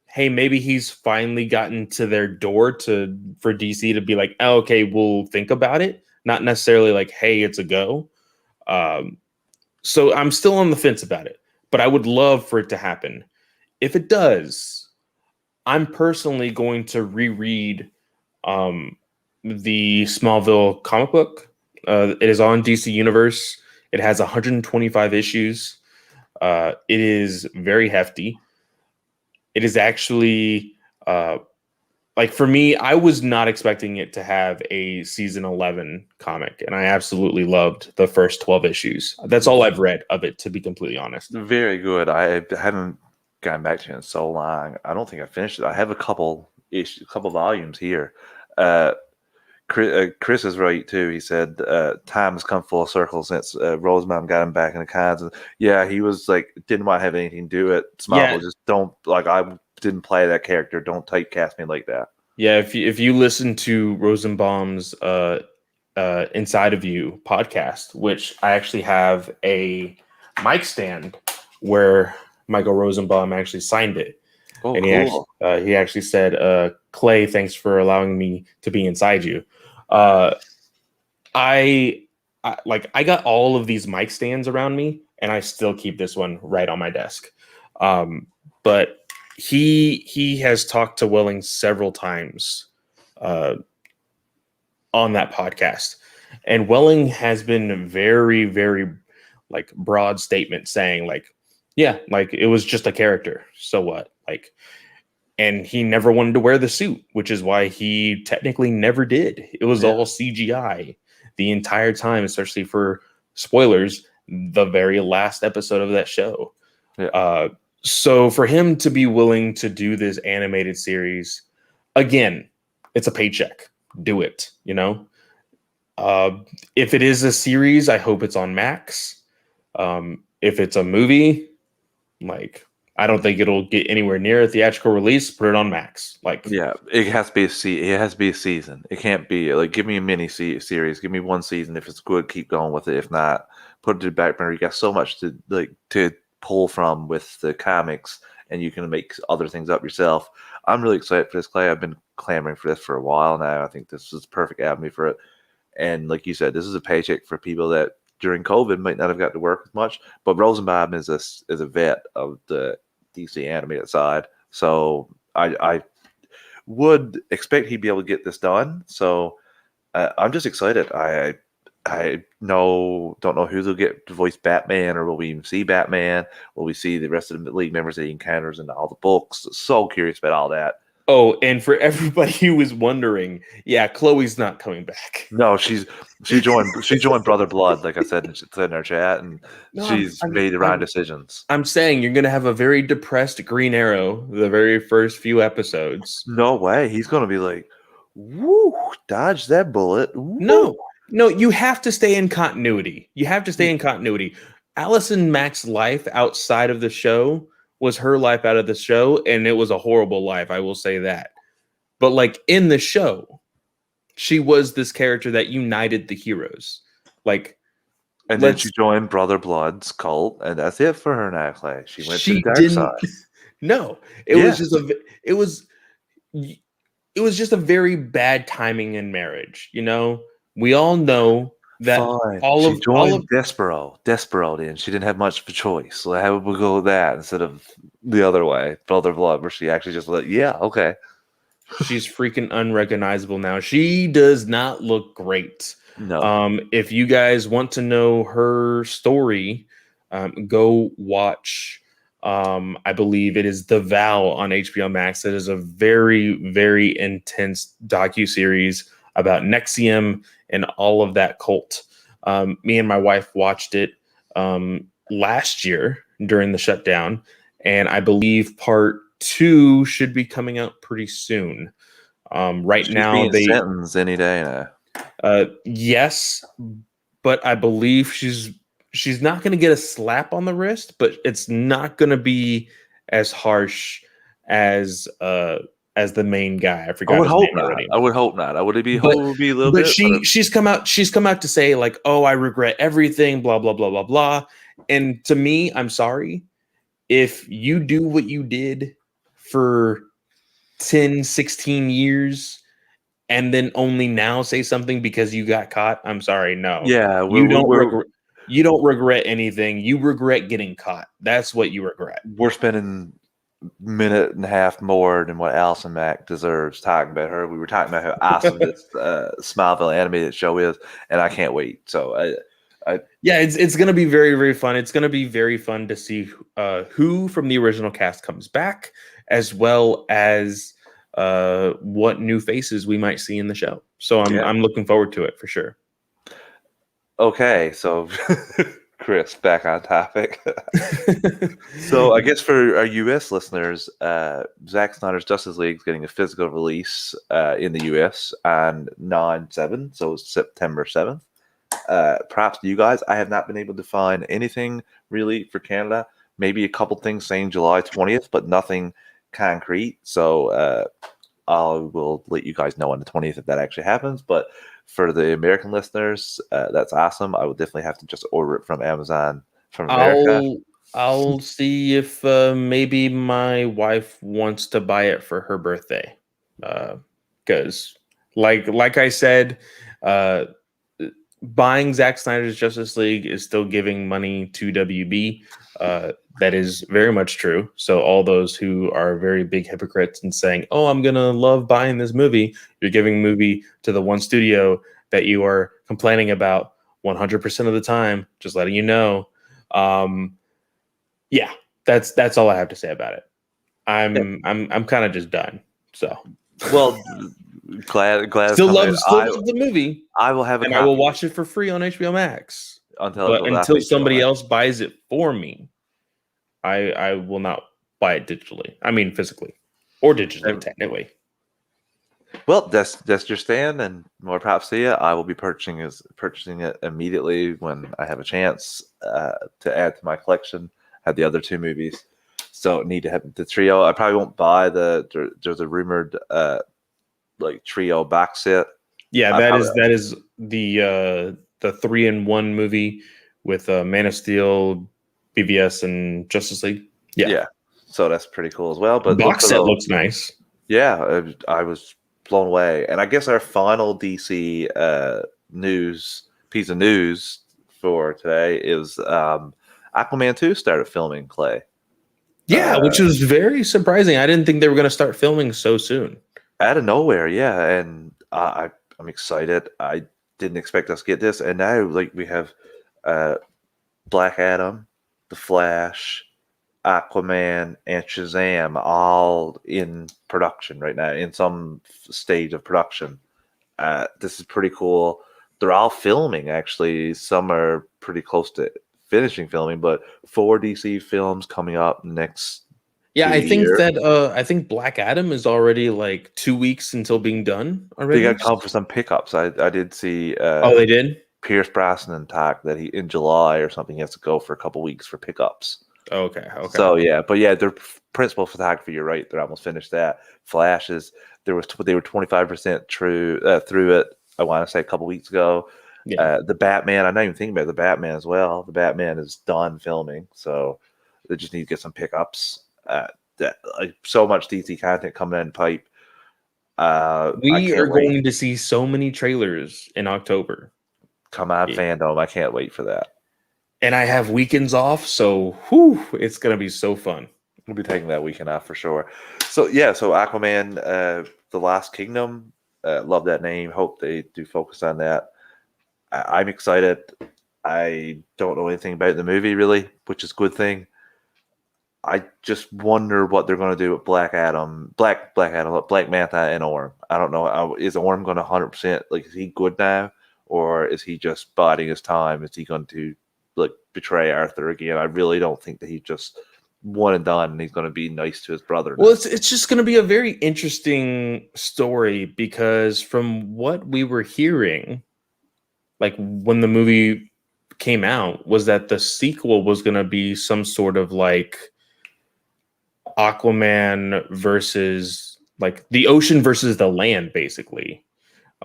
hey, maybe he's finally gotten to their door for DC to be like, oh, okay, we'll think about it. Not necessarily hey, it's a go. So I'm still on the fence about it, but I would love for it to happen. If it does, I'm personally going to reread the Smallville comic book. It is on DC Universe. It has 125 issues. It is very hefty. It is actually for me, I was not expecting it to have a season 11 comic, and I absolutely loved the first 12 issues. That's all I've read of it, to be completely honest. Very good. I haven't gotten back to it in so long. I don't think I finished it. I have a couple volumes here. Chris is right too. He said time has come full circle since Rosenbaum got him back in the cons. Yeah, he was didn't want to have anything to do with it. Smallville. Just don't I didn't play that character. Don't typecast me like that. Yeah, if you listen to Rosenbaum's Inside of You podcast, which I actually have a mic stand where Michael Rosenbaum actually signed it. Oh, and cool. He actually said, Clay, thanks for allowing me to be inside you. I got all of these mic stands around me, and I still keep this one right on my desk. But he has talked to Welling several times on that podcast, and Welling has been very, very broad statement saying yeah, it was just a character. So what? Like, and he never wanted to wear the suit, which is why he technically never did. It was all CGI the entire time, especially for spoilers, the very last episode of that show. Yeah. So for him to be willing to do this animated series, again, it's a paycheck. Do it, you know? If it is a series, I hope it's on Max. If it's a movie, like, I don't think it'll get anywhere near a theatrical release. Put it on Max. Like, Yeah, it has to be it has to be a season. It can't be like give me a mini series. Give me one season. If it's good, keep going with it. If not, put it to the back burner. You got so much to pull from with the comics, and you can make other things up yourself. I'm really excited for this, Clay. I've been clamoring for this for a while now. I think this is the perfect avenue for it. And like you said, this is a paycheck for people that during COVID might not have got to work as much. But Rosenbaum is a vet of the DC animated side, so I would expect he'd be able to get this done. So I'm just excited. I don't know who they'll get to voice Batman, or will we even see Batman? Will we see the rest of the league members that he encounters in all the books? So curious about all that. oh, and for everybody who was wondering, yeah, Chloe's not coming back. No, she joined Brother Blood, like I said in our chat, and No, she's made the right decisions. I'm saying you're gonna have a very depressed Green Arrow the very first few episodes. No way, he's gonna be like, "Woo, dodge that bullet." Woo. No, you have to stay in continuity. You have to stay in continuity. Allison Mack's life outside of the show was her life out of the show, and it was a horrible life, I will say that. But like in the show, she was this character that united the heroes. Like, And then she joined Brother Blood's cult, and that's it for her now, Clay. She went to the dark side. No, it was just it was just a very bad timing in marriage. You know, we all know that she joined Despero then. She didn't have much of a choice. So how would we go with that instead of the other way, Brother Blood, where she actually just like, yeah, okay. She's freaking unrecognizable now. She does not look great. No. If you guys want to know her story, go watch. I believe it is The Vow on HBO Max. It is a very, very intense docuseries about NXIVM and all of that cult. Me and my wife watched it last year during the shutdown, and I believe part 2 should be coming out pretty soon. She's now being sentenced any day now. Yes, but I believe she's not going to get a slap on the wrist, but it's not going to be as harsh as the main guy. I forgot. I would hope not. I would hope not. I would be a little bit. She's come out to say like, "Oh, I regret everything." Blah blah blah blah blah. And to me, I'm sorry if you do what you did for 10, 16 years and then only now say something because you got caught. I'm sorry. No. Yeah. You don't regret anything. You regret getting caught. That's what you regret. We're spending a minute and a half more than what Allison Mack deserves talking about her. We were talking about how awesome this Smallville animated show is, and I can't wait. So yeah, it's going to be very, very fun. It's going to be very fun to see who from the original cast comes back, as well as what new faces we might see in the show. So I'm looking forward to it for sure. Okay, so Chris, back on topic. So I guess for our U.S. listeners, Zack Snyder's Justice League is getting a physical release in the U.S. on 9/7, so September 7th. Props to you guys. I have not been able to find anything really for Canada. Maybe a couple things saying July 20th, but nothing concrete. So I will let you guys know on the 20th if that actually happens. But for the American listeners, that's awesome. I will definitely have to just order it from Amazon from America. I'll see if maybe my wife wants to buy it for her birthday. Because like I said, buying Zack Snyder's Justice League is still giving money to WB. That is very much true. So all those who are very big hypocrites and saying, "Oh, I'm gonna love buying this movie," you're giving movie to the one studio that you are complaining about 100% of the time. Just letting you know. Yeah, that's all I have to say about it. I'm kind of just done. So Well, glad it's coming in. still love the movie, I will have a and I will copy watch it for free on HBO Max. until it But goes off until HBO somebody Max. else buys it for me, I will not buy it digitally. I mean physically or digitally, And- technically. Well, that's your stand, and more props to you. I will be purchasing it immediately when I have a chance to add to my collection. Have the other two movies, so need to have the trio. I probably won't buy there's a rumored like trio box set. Yeah, I probably that is the 3-in-1 movie with Man of Steel, BVS, and Justice League. yeah. So that's pretty cool as well. But Box for set the looks nice. yeah, I was blown away. And I guess our final DC piece of news for today is Aquaman 2 started filming, Clay. Yeah, which was very surprising. I didn't think they were going to start filming so soon. Out of nowhere, yeah. And I'm excited. I didn't expect us to get this. And now, like, we have uh, Black Adam, The Flash, Aquaman, and Shazam all in production right now, in some stage of production. This is pretty cool. They're all filming, actually. Some are pretty close to finishing filming, but 4 DC films coming up next. Yeah, 2 I think years. that I think Black Adam is already like 2 weeks until being done They already. got to come for some pickups. I did see Oh, they did? Pierce Brosnan talk that he in July or something he has to go for a couple weeks for pickups. Okay, okay. So yeah, but yeah, their principal photography. You're right; they're almost finished that. Flashes. They were 25% true through it. I want to say a couple weeks ago. Yeah. The Batman. I'm not even thinking about the Batman as well. The Batman is done filming, so they just need to get some pickups. Like so much DC content coming in pipe. I We can't are wait. going to see so many trailers in October. Come on, Yeah. fandom! I can't wait for that. And I have weekends off, so whew, it's going to be so fun. We'll be taking that weekend off for sure. So yeah, so Aquaman, The Lost Kingdom, love that name. Hope they do focus on that. I'm excited. I don't know anything about the movie really, which is a good thing. I just wonder what they're going to do with Black Manta, and Orm. I don't know. Is Orm going to 100%? Like, is he good now, or is he just biding his time? Is he going to like betray Arthur again? I really don't think that he's just one and done, and he's going to be nice to his brother. Well, it's just going to be a very interesting story because from what we were hearing, like when the movie came out, was that the sequel was going to be some sort of like Aquaman versus like the ocean versus the land, basically.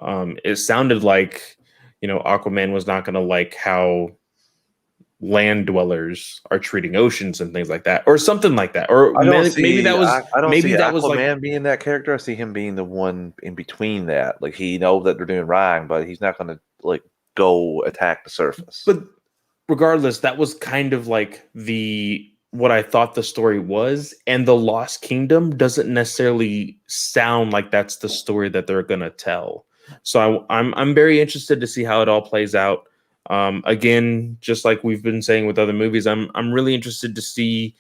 It sounded like, Aquaman was not going to like how land dwellers are treating oceans and things like that, or something like that. Or maybe that was I don't maybe see that was Aquaman like being that character. I see him being the one in between that. Like he knows that they're doing wrong, but he's not going to like go attack the surface. But regardless, that was kind of like what I thought the story was, and the Lost Kingdom doesn't necessarily sound like that's the story that they're gonna tell. So I'm very interested to see how it all plays out. Again, just like we've been saying with other movies, I'm really interested to see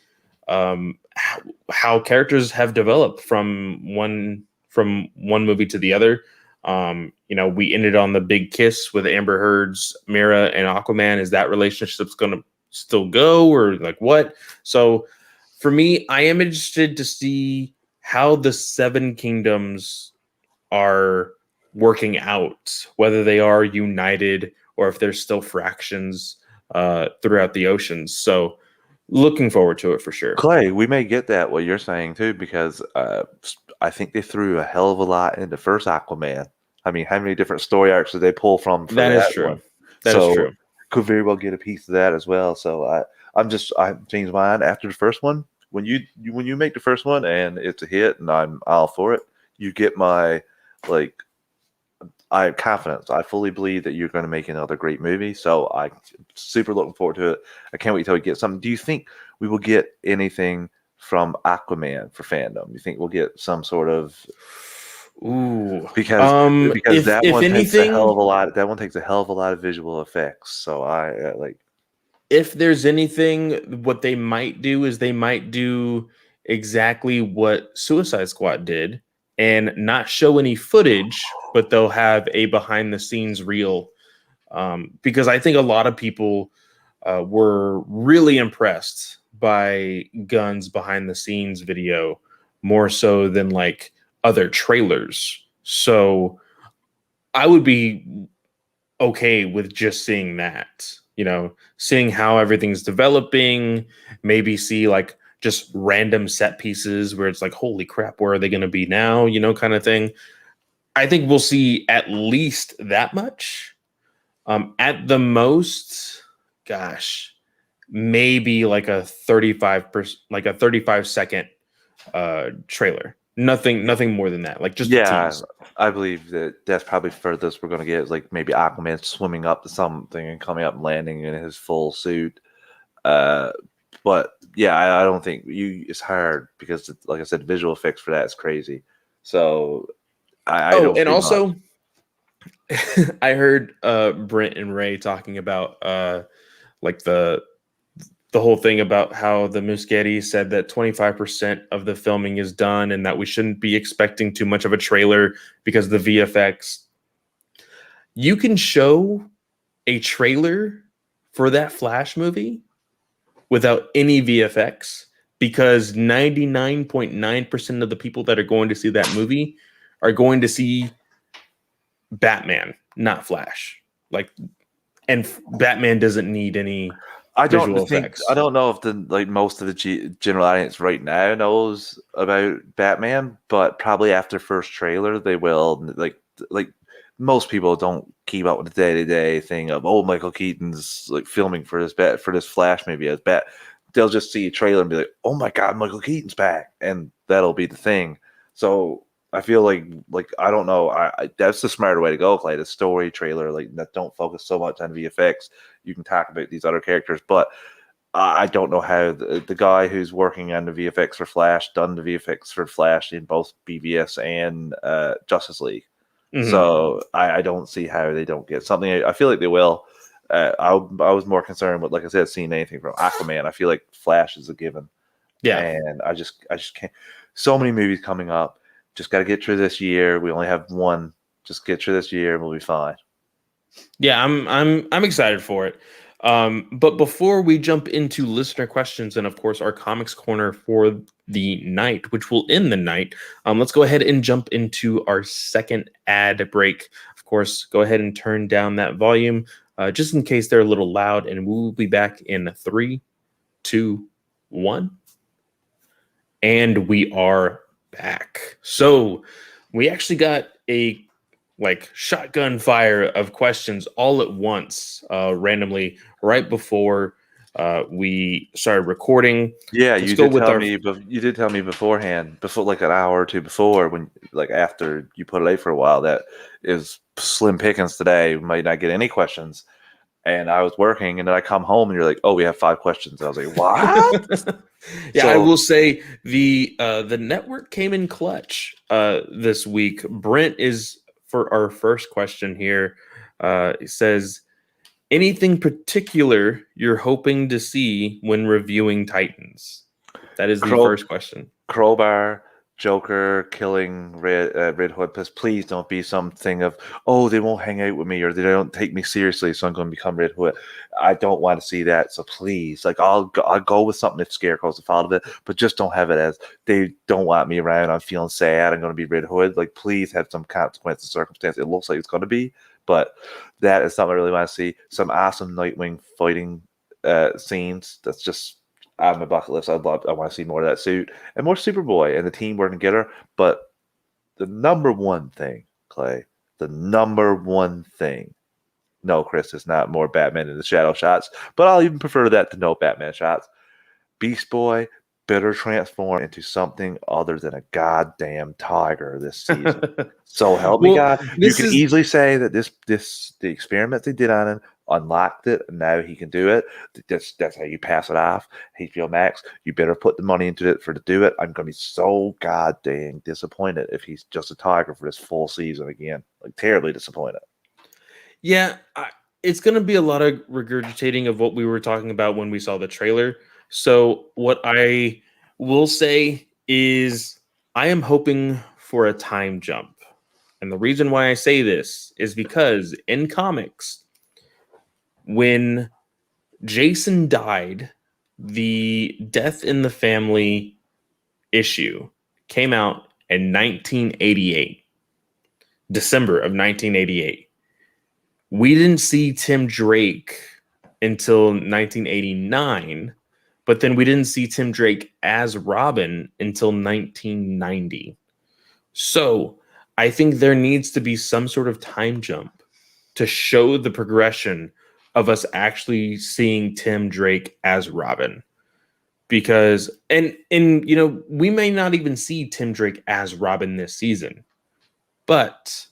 how characters have developed from one movie to the other. We ended on the big kiss with Amber Heard's Mira and Aquaman. Is that relationship's going to still go, or like what? So for me, I am interested to see how the Seven Kingdoms are working out, whether they are united or if there's still fractions throughout the oceans. So looking forward to it for sure. Clay, we may get that what you're saying too, because I think they threw a hell of a lot into first Aquaman. I mean, how many different story arcs did they pull from? For That is true. One? That is true. Could very well get a piece of that as well. So I'm changed my mind after the first one. When you make the first one and it's a hit and I'm all for it, you get my I have confidence. I fully believe that you're going to make another great movie. So I'm super looking forward to it. I can't wait till we get something. Do you think we will get anything from Aquaman for fandom? You think we'll get some sort of because that one takes a hell of a lot. That one takes a hell of a lot of visual effects. So if there's anything, what they might do is they might do exactly what Suicide Squad did and not show any footage, but they'll have a behind the scenes reel. Because I think a lot of people were really impressed by Gunn's behind the scenes video more so than like other trailers. So I would be okay with just seeing that, seeing how everything's developing, maybe see like just random set pieces where it's like, holy crap, where are they going to be now, kind of thing. I think we'll see at least that much. At the most, gosh, maybe like a 35%, like a 35-second trailer. Nothing more than that. Like just a Yeah, tease. I believe that that's probably furthest we're gonna get is like maybe Aquaman swimming up to something and coming up and landing in his full suit. Uh, but yeah, I don't think it's hard because, like I said, visual effects for that is crazy. So I Oh, don't and see much. also I heard Brent and Ray talking about like the whole thing about how the Muschietti said that 25% of the filming is done and that we shouldn't be expecting too much of a trailer because of the VFX. You can show a trailer for that Flash movie without any VFX because 99.9% of the people that are going to see that movie are going to see Batman, not Flash. Like, and Batman doesn't need any I visual don't think I effects. don't know if the like most of the general audience right now knows about Batman, but probably after first trailer they will. Like most people don't keep up with the day to day thing of Michael Keaton's like filming for this Flash movie as Bat. They'll just see a trailer and be like, oh my god, Michael Keaton's back, and that'll be the thing. So I feel like I don't know. I that's the smarter way to go. Play the story trailer, like that. Don't focus so much on VFX. You can talk about these other characters, but I don't know how the guy who's working on the VFX for Flash done the VFX for Flash in both BVS and Justice League. Mhm. So I don't see how they don't get something. I feel like they will. I was more concerned with, like I said, seeing anything from Aquaman. I feel like Flash is a given, Yeah. and I just can't. So many movies coming up. Just got to get through this year. We only have one. Just get through this year, and we'll be fine. Yeah, I'm excited for it. But before we jump into listener questions and of course our comics corner for the night, which will end the night, let's go ahead and jump into our second ad break. Of course, go ahead and turn down that volume just in case they're a little loud, and we will be back in 3, 2, 1. And we are back. So we actually got a like shotgun fire of questions all at once, randomly, right before we started recording. Yeah, Let's go with our. You did tell me beforehand, before like an hour or two before, when like after you put it out for a while, that is slim pickings today. We might not get any questions. And I was working, and then I come home, and you're like, "Oh, we have 5 questions." I was like, "What?" Yeah, I So will say the network came in clutch this week. Brent is for our first question here. It says, anything particular you're hoping to see when reviewing Titans? That is the Crow, first question. Crowbar, Joker killing Red Hood. Please don't be something of, they won't hang out with me or they don't take me seriously, so I'm going to become Red Hood. I don't want to see that. So please, like I'll go with something if Scarecrow's the fault of it, but just don't have it as they don't want me around. I'm feeling sad. I'm going to be Red Hood. Like please have some consequence and circumstance. It looks like it's going to be, but that is something I really want to see. Some awesome Nightwing fighting scenes. That's just on my bucket list. I want to see more of that suit and more Superboy and the team working together. But the number one thing, Clay, the number one thing. No, Chris, it's not more Batman in the shadow shots, but I'll even prefer that to no Batman shots. Beast Boy better transform into something other than a goddamn tiger this season. So help me Well, God. You this can is easily say that the experiments they did on him unlocked it, and now he can do it. That's how you pass it off. HBO Max, you better put the money into it to do it. I'm gonna be so goddamn disappointed if he's just a tiger for this full season again. Like terribly disappointed. yeah, it's going to be a lot of regurgitating of what we were talking about when we saw the trailer. So what I will say is I am hoping for a time jump. And the reason why I say this is because in comics, when Jason died, the Death in the Family issue came out in 1988, December of 1988. We didn't see Tim Drake until 1989, but then we didn't see Tim Drake as Robin until 1990. So I think there needs to be some sort of time jump to show the progression of us actually seeing Tim Drake as Robin. Because and we may not even see Tim Drake as Robin this season, but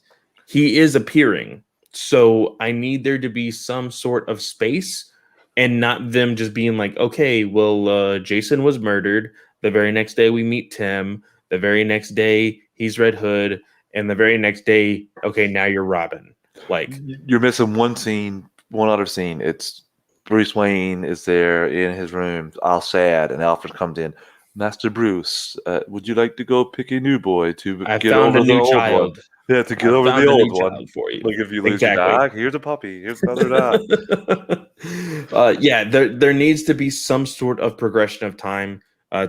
he is appearing. So I need there to be some sort of space and not them just being like, okay, well, Jason was murdered. The very next day we meet Tim. The very next day he's Red Hood. And the very next day, okay, now you're Robin. Like, you're missing one other scene. It's Bruce Wayne is there in his room, all sad, and Alfred comes in. Master Bruce, would you like to go pick a new boy to I get found over a the new old child. one? Yeah, to get I over found the a new old one. child for you. Like if you lose Exactly. your dog, here's a puppy. Here's another dog. Yeah, there needs to be some sort of progression of time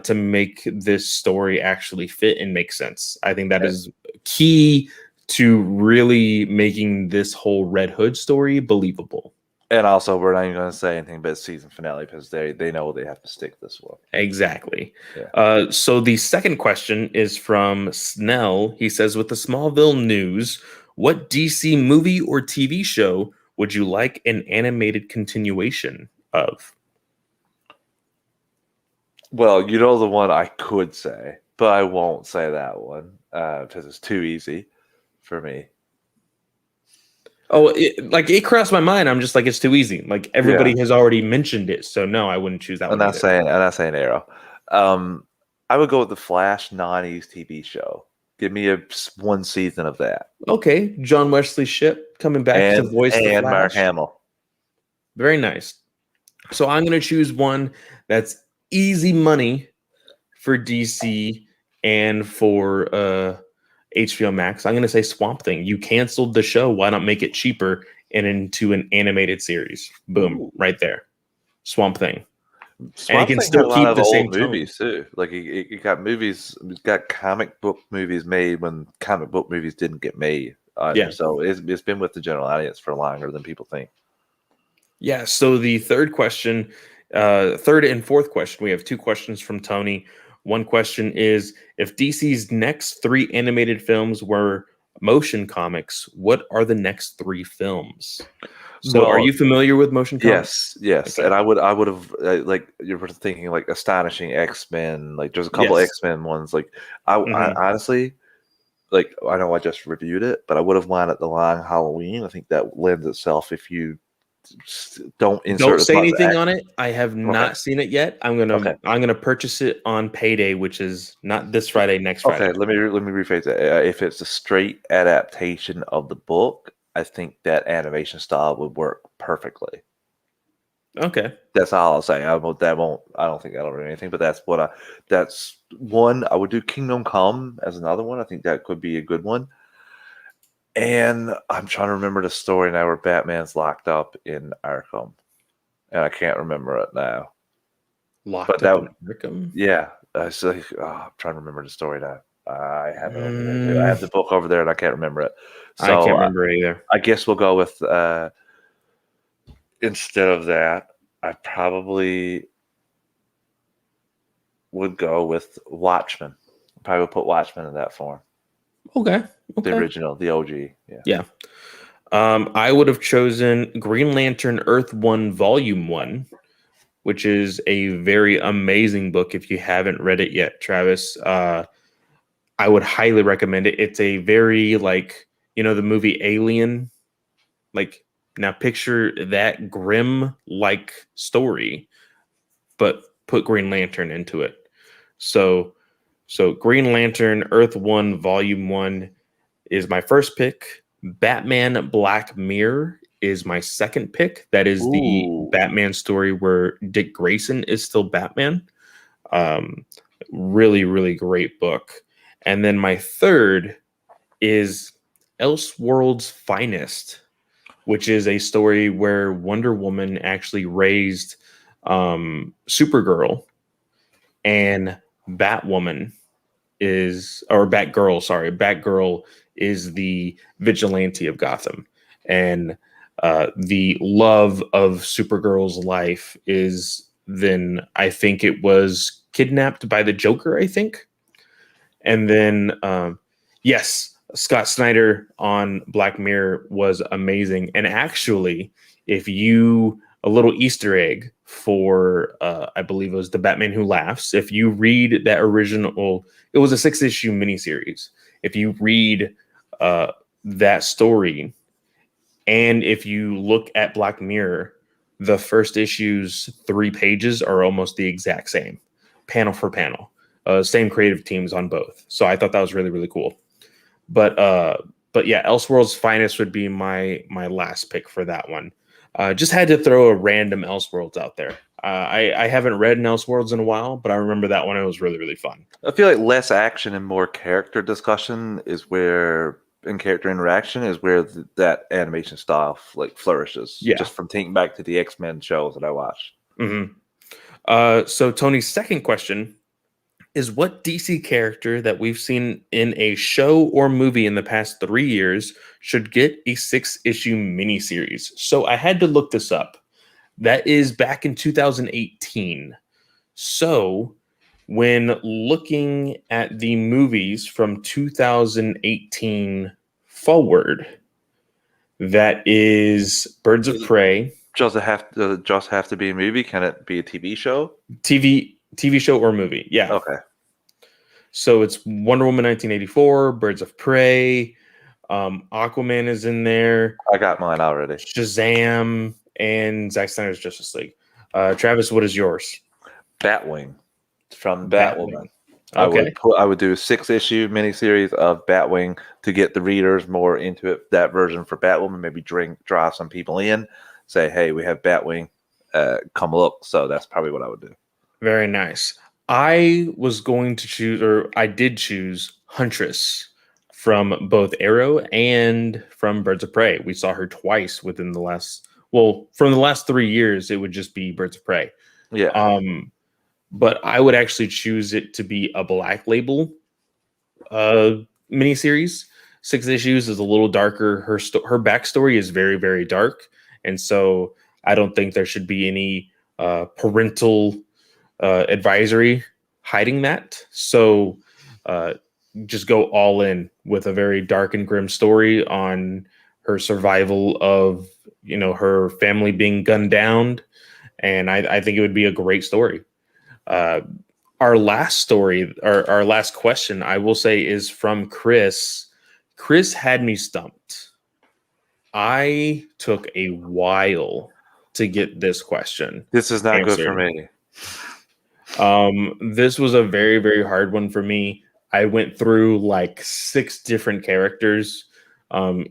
to make this story actually fit and make sense. I think that is key to really making this whole Red Hood story believable. And also, we're not even going to say anything about season finale because they know they have to stick this one. Exactly. Yeah. So the second question is from Snell. He says, with the Smallville news, what DC movie or TV show would you like an animated continuation of? Well, you know the one I could say, but I won't say that one because it's too easy for me. Oh, it crossed my mind. I'm just like, it's too easy. Like everybody has already mentioned it, so no, I wouldn't choose that one. I'm not saying Arrow. I would go with the Flash '90s TV show. Give me one season of that. Okay, John Wesley Shipp coming back to voice the Flash. Mark Hamill. Very nice. So I'm going to choose one that's easy money for DC and for HBO Max. I'm going to say Swamp Thing. You canceled the show. Why not make it cheaper and into an animated series? Boom, right there. Swamp Thing. And it can still keep the same movies too. Like you got movies, got comic book movies made when comic book movies didn't get made. So it's been with the general audience for longer than people think. Yeah. So the third question, third and fourth question, we have two questions from Tony. One question is, if DC's next 3 animated films were motion comics, what are the next 3 films? So are you familiar with motion comics? Yes. Okay. And I would have like you were thinking like Astonishing X-Men, like there's a couple X-Men ones. Like I honestly, like I know I just reviewed it, but I would have wanted the Long Halloween. I think that lends itself if you don't say anything on it. I have not seen it yet. I'm gonna purchase it on payday, which is not this Friday, next Friday. Okay, let me rephrase it. If it's a straight adaptation of the book, I think that animation style would work perfectly. Okay, that's all I'll say. I don't think that'll do anything, but that's one. I would do Kingdom Come as another one. I think that could be a good one. And I'm trying to remember the story now where Batman's locked up in Arkham, and I can't remember it now. Locked up in Arkham? Yeah. I'm trying to remember the story now. I have it over there too. I have the book over there, and I can't remember it. So I can't remember either. I guess we'll go with instead of that, I probably would go with Watchmen. Probably would put Watchmen in that form. Okay. The original, the OG. Yeah. I would have chosen Green Lantern Earth 1 Volume 1, which is a very amazing book. If you haven't read it yet, Travis, I would highly recommend it. It's a very the movie Alien. Now picture that grim story, but put Green Lantern into it. So Green Lantern Earth 1 Volume 1 is my first pick. Batman Black Mirror is my second pick. That is the Batman story where Dick Grayson is still Batman. really, really great book. And then my third is Elseworlds Finest, which is a story where Wonder Woman actually raised Supergirl, and Batwoman Batgirl is the vigilante of Gotham. And the love of Supergirl's life is then, I think it was kidnapped by the Joker, I think. And then, yes, Scott Snyder on Black Mirror was amazing. And actually, a little Easter egg for, I believe it was The Batman Who Laughs. If you read that original, it was a 6-issue miniseries. If you read that story, and if you look at Black Mirror, the first issue's 3 pages are almost the exact same, panel for panel. Same creative teams on both. So I thought that was really, really cool. But yeah, Elseworlds Finest would be my last pick for that one. Just had to throw a random Elseworlds out there. I haven't read an Elseworlds in a while, but I remember that one. It was really, really fun. I feel like less action and more character discussion is where, and character interaction is where that animation style like flourishes. Yeah. Just from thinking back to the X-Men shows that I watched. Mm-hmm. So Tony's second question is, what DC character that we've seen in a show or movie in the past 3 years should get a 6-issue miniseries? So I had to look this up. That is back in 2018. So when looking at the movies from 2018 forward, that is Birds of Prey. Does it have to be a movie? Can it be a TV show? TV show or movie? Yeah. Okay. So it's Wonder Woman 1984, Birds of Prey, Aquaman is in there. I got mine already. Shazam and Zack Snyder's Justice League. Travis, what is yours? Batwing from Batwoman. Okay. I would do a 6-issue miniseries of Batwing to get the readers more into it. That version for Batwoman, maybe draw some people in, say, hey, we have Batwing, come look. So that's probably what I would do. Very nice. I was going to choose, or I did choose, Huntress from both Arrow and from Birds of Prey. We saw her twice within the last, from the last 3 years, it would just be Birds of Prey. Yeah. But I would actually choose it to be a Black Label miniseries. 6 issues is a little darker. Her backstory is very, very dark. And so I don't think there should be any parental advisory hiding that. So just go all in with a very dark and grim story on her survival of, her family being gunned down. And I think it would be a great story. Our last story, or our last question, I will say, is from Chris. Chris had me stumped. I took a while to get this question. This is not good for me. This was a very, very hard one for me. I went through like 6 different characters,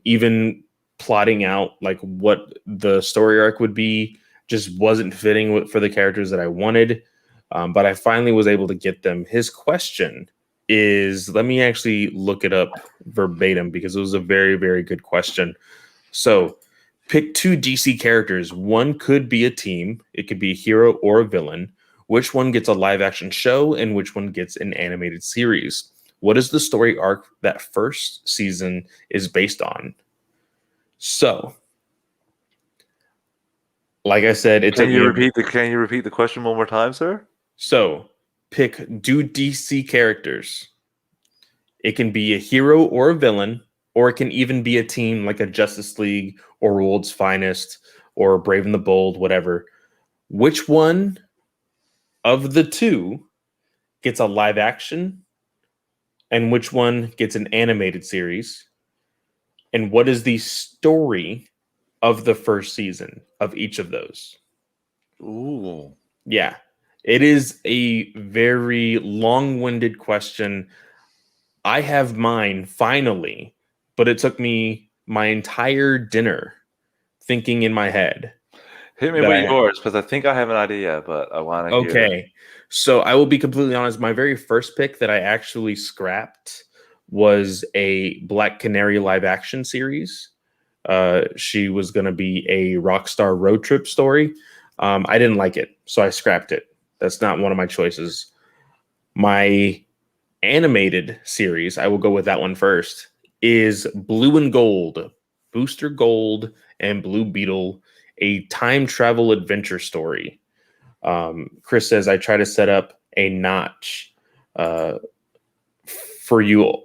even plotting out like what the story arc would be, just wasn't fitting for the characters that I wanted. But I finally was able to get them. His question is, let me actually look it up verbatim because it was a very, very good question. So pick 2 DC characters. One could be a team. It could be a hero or a villain. Which one gets a live action show and which one gets an animated series? What is the story arc that first season is based on? So, like I said, Can you repeat the question one more time, sir? So, pick 2 DC characters. It can be a hero or a villain, or it can even be a team like a Justice League or World's Finest or Brave and the Bold, whatever. Which one of the 2 gets a live action, and which one gets an animated series? And what is the story of the first season of each of those? Ooh. Yeah. It is a very long-winded question. I have mine finally, but it took me my entire dinner thinking in my head. Hit me that with I yours because I think I have an idea, but I want to hear. Okay. So I will be completely honest. My very first pick that I actually scrapped was a Black Canary live action series. She was going to be a Rockstar road trip story. I didn't like it, so I scrapped it. That's not one of my choices. My animated series, I will go with that one first, is Blue and Gold, Booster Gold and Blue Beetle, a time travel adventure story. Chris says, I try to set up a notch uh, for you,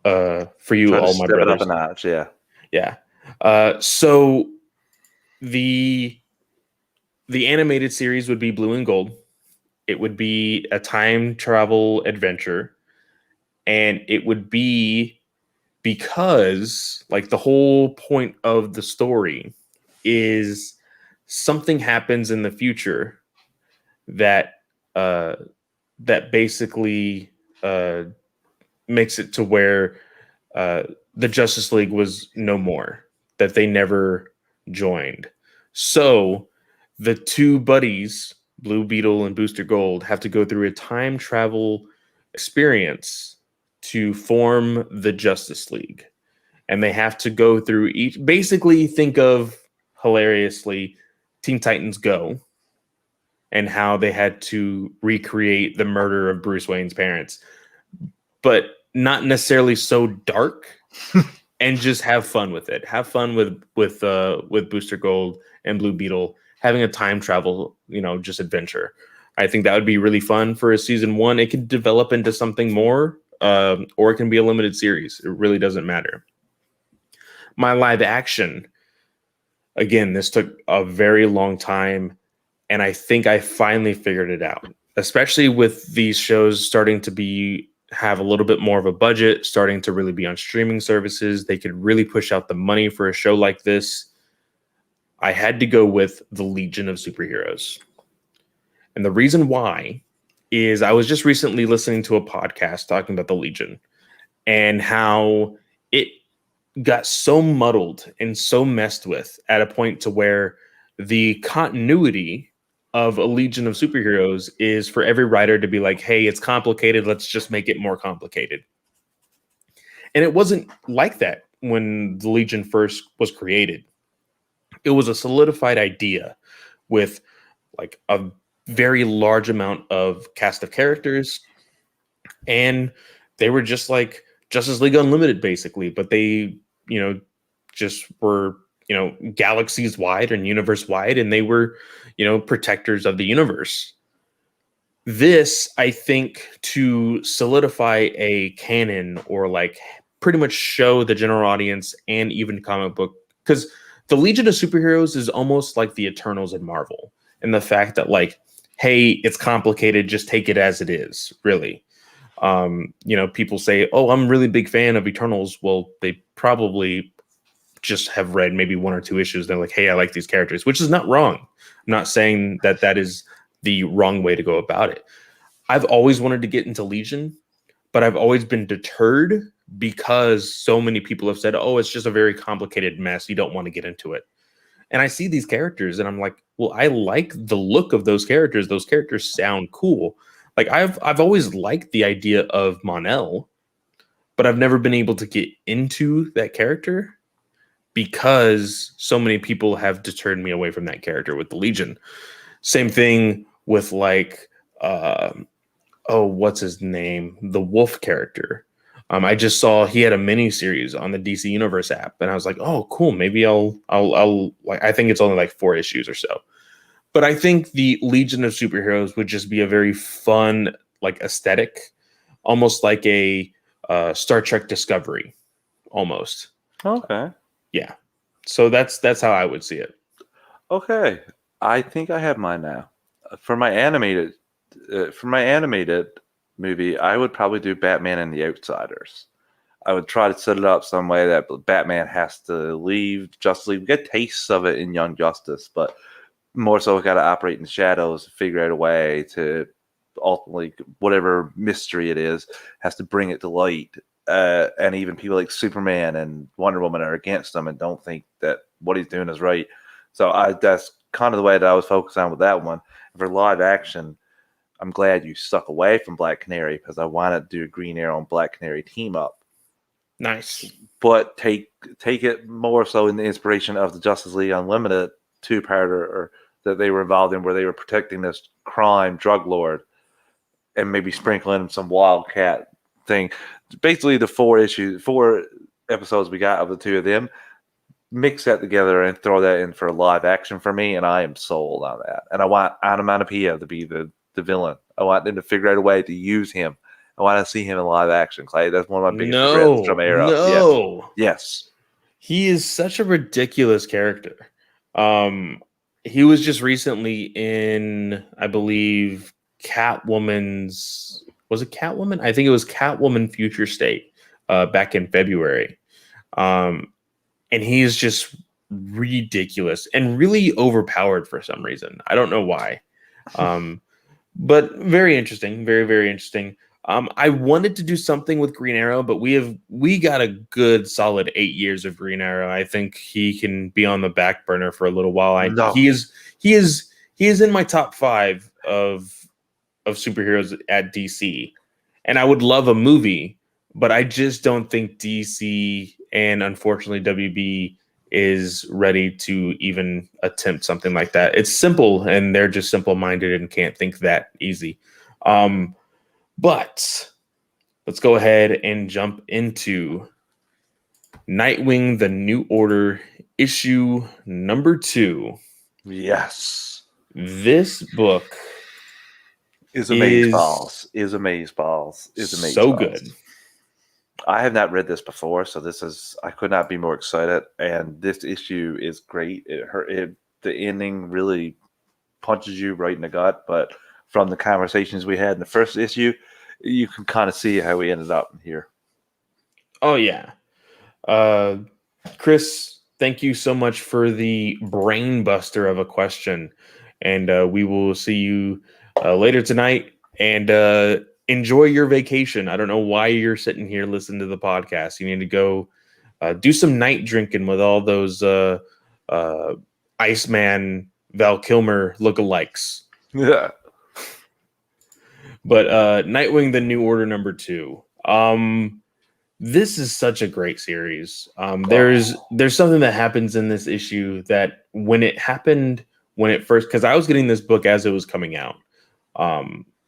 Try to all my step it up a brothers. notch. Yeah. Yeah. So the animated series would be Blue and Gold. It would be a time travel adventure, and it would be because like the whole point of the story is something happens in the future that uh, that basically uh, makes it to where uh, the Justice League was no more, that they never joined. So the two buddies, Blue Beetle and Booster Gold, have to go through a time travel experience to form the Justice League. And they have to go through each, basically, think of hilariously Teen Titans Go and how they had to recreate the murder of Bruce Wayne's parents, but not necessarily so dark, and just have fun with it. Have fun with Booster Gold and Blue Beetle having a time travel, just adventure. I think that would be really fun for a season one. It could develop into something more, or it can be a limited series. It really doesn't matter. My live action, again, this took a very long time, and I think I finally figured it out. Especially with these shows starting to have a little bit more of a budget, starting to really be on streaming services, they could really push out the money for a show like this. I had to go with the Legion of Superheroes. And the reason why is I was just recently listening to a podcast talking about the Legion and how it got so muddled and so messed with at a point to where the continuity of a Legion of Superheroes is for every writer to be like, hey, it's complicated, let's just make it more complicated. And it wasn't like that when the Legion first was created. It was a solidified idea with like a very large amount of cast of characters, and they were just like Justice League Unlimited basically, but they, just were, galaxies wide and universe wide, and they were, protectors of the universe. This, I think, to solidify a canon or like pretty much show the general audience and even comic book, because the Legion of Superheroes is almost like the Eternals in Marvel, and the fact that like, hey, it's complicated, just take it as it is, really. People say, oh, I'm a really big fan of Eternals. Well, they probably just have read maybe one or two issues. They're like, hey, I like these characters, which is not wrong. I'm not saying that that is the wrong way to go about it. I've always wanted to get into Legion, but I've always been deterred because so many people have said, oh, it's just a very complicated mess. You don't want to get into it. And I see these characters and I'm like, well, I like the look of those characters. Those characters sound cool. Like I've always liked the idea of Mon-El, but I've never been able to get into that character because so many people have deterred me away from that character with the Legion. Same thing with like, what's his name? The Wolf character. I just saw he had a mini series on the DC Universe app, and I was like, oh, cool. Maybe I'll like. I think it's only like 4 issues or so, but I think the Legion of Superheroes would just be a very fun like aesthetic, almost like a Star Trek Discovery, almost. Okay. Yeah. So that's how I would see it. Okay. I think I have mine now. For my animated movie, I would probably do Batman and the Outsiders. I would try to set it up some way that Batman has to leave Justice League. We get tastes of it in Young Justice, but more so got to operate in the shadows, figure out a way to ultimately, whatever mystery it is, has to bring it to light. And even people like Superman and Wonder Woman are against him and don't think that what he's doing is right. So that's kind of the way that I was focused on with that one. For live action, I'm glad you stuck away from Black Canary because I wanted to do a Green Arrow and Black Canary team up. Nice. But take it more so in the inspiration of the Justice League Unlimited two-parter that they were involved in, where they were protecting this crime drug lord and maybe sprinkling some Wildcat thing. Basically, the four episodes we got of the two of them, mix that together and throw that in for live action for me, and I am sold on that. And I want Onomatopoeia to be the villain. I want them to figure out a way to use him. I want to see him in live action, Clay. That's one of my biggest regrets from Arrow. No. Yes. He is such a ridiculous character. He was just recently in, I believe, Catwoman's. Was it Catwoman? I think it was Catwoman Future State back in February. And he's just ridiculous and really overpowered for some reason. I don't know why. But very interesting. Very, very interesting. I wanted to do something with Green Arrow, but we got a good solid 8 years of Green Arrow. I think he can be on the back burner for a little while. He is in my top 5 of superheroes at DC, and I would love a movie, but I just don't think DC and unfortunately WB is ready to even attempt something like that. It's simple, and they're just simple-minded and can't think that easy. But let's go ahead and jump into Nightwing, The New Order, issue number 2. Yes. This book is amazeballs. Is amazeballs. So good. I have not read this before, so I could not be more excited. And this issue is great. The ending really punches you right in the gut, but from the conversations we had in the first issue, you can kind of see how we ended up here. Oh, yeah. Chris, thank you so much for the brain buster of a question. And we will see you later tonight. And enjoy your vacation. I don't know why you're sitting here listening to the podcast. You need to go do some night drinking with all those Iceman, Val Kilmer lookalikes. Yeah. But Nightwing, The New Order number 2. This is such a great series. There's something that happens in this issue that when it first, because I was getting this book as it was coming out.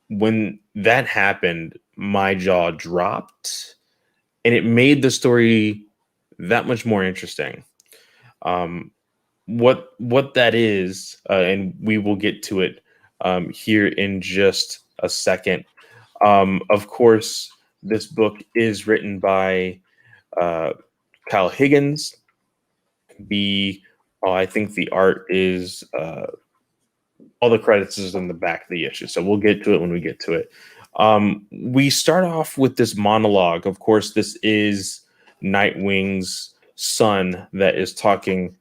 When that happened, my jaw dropped, and it made the story that much more interesting. What that is, and we will get to it here in just a second. Of course, this book is written by Kyle Higgins. I think the art is all the credits is in the back of the issue, so we'll get to it when we get to it. We start off with this monologue. Of course, this is Nightwing's son that is talking.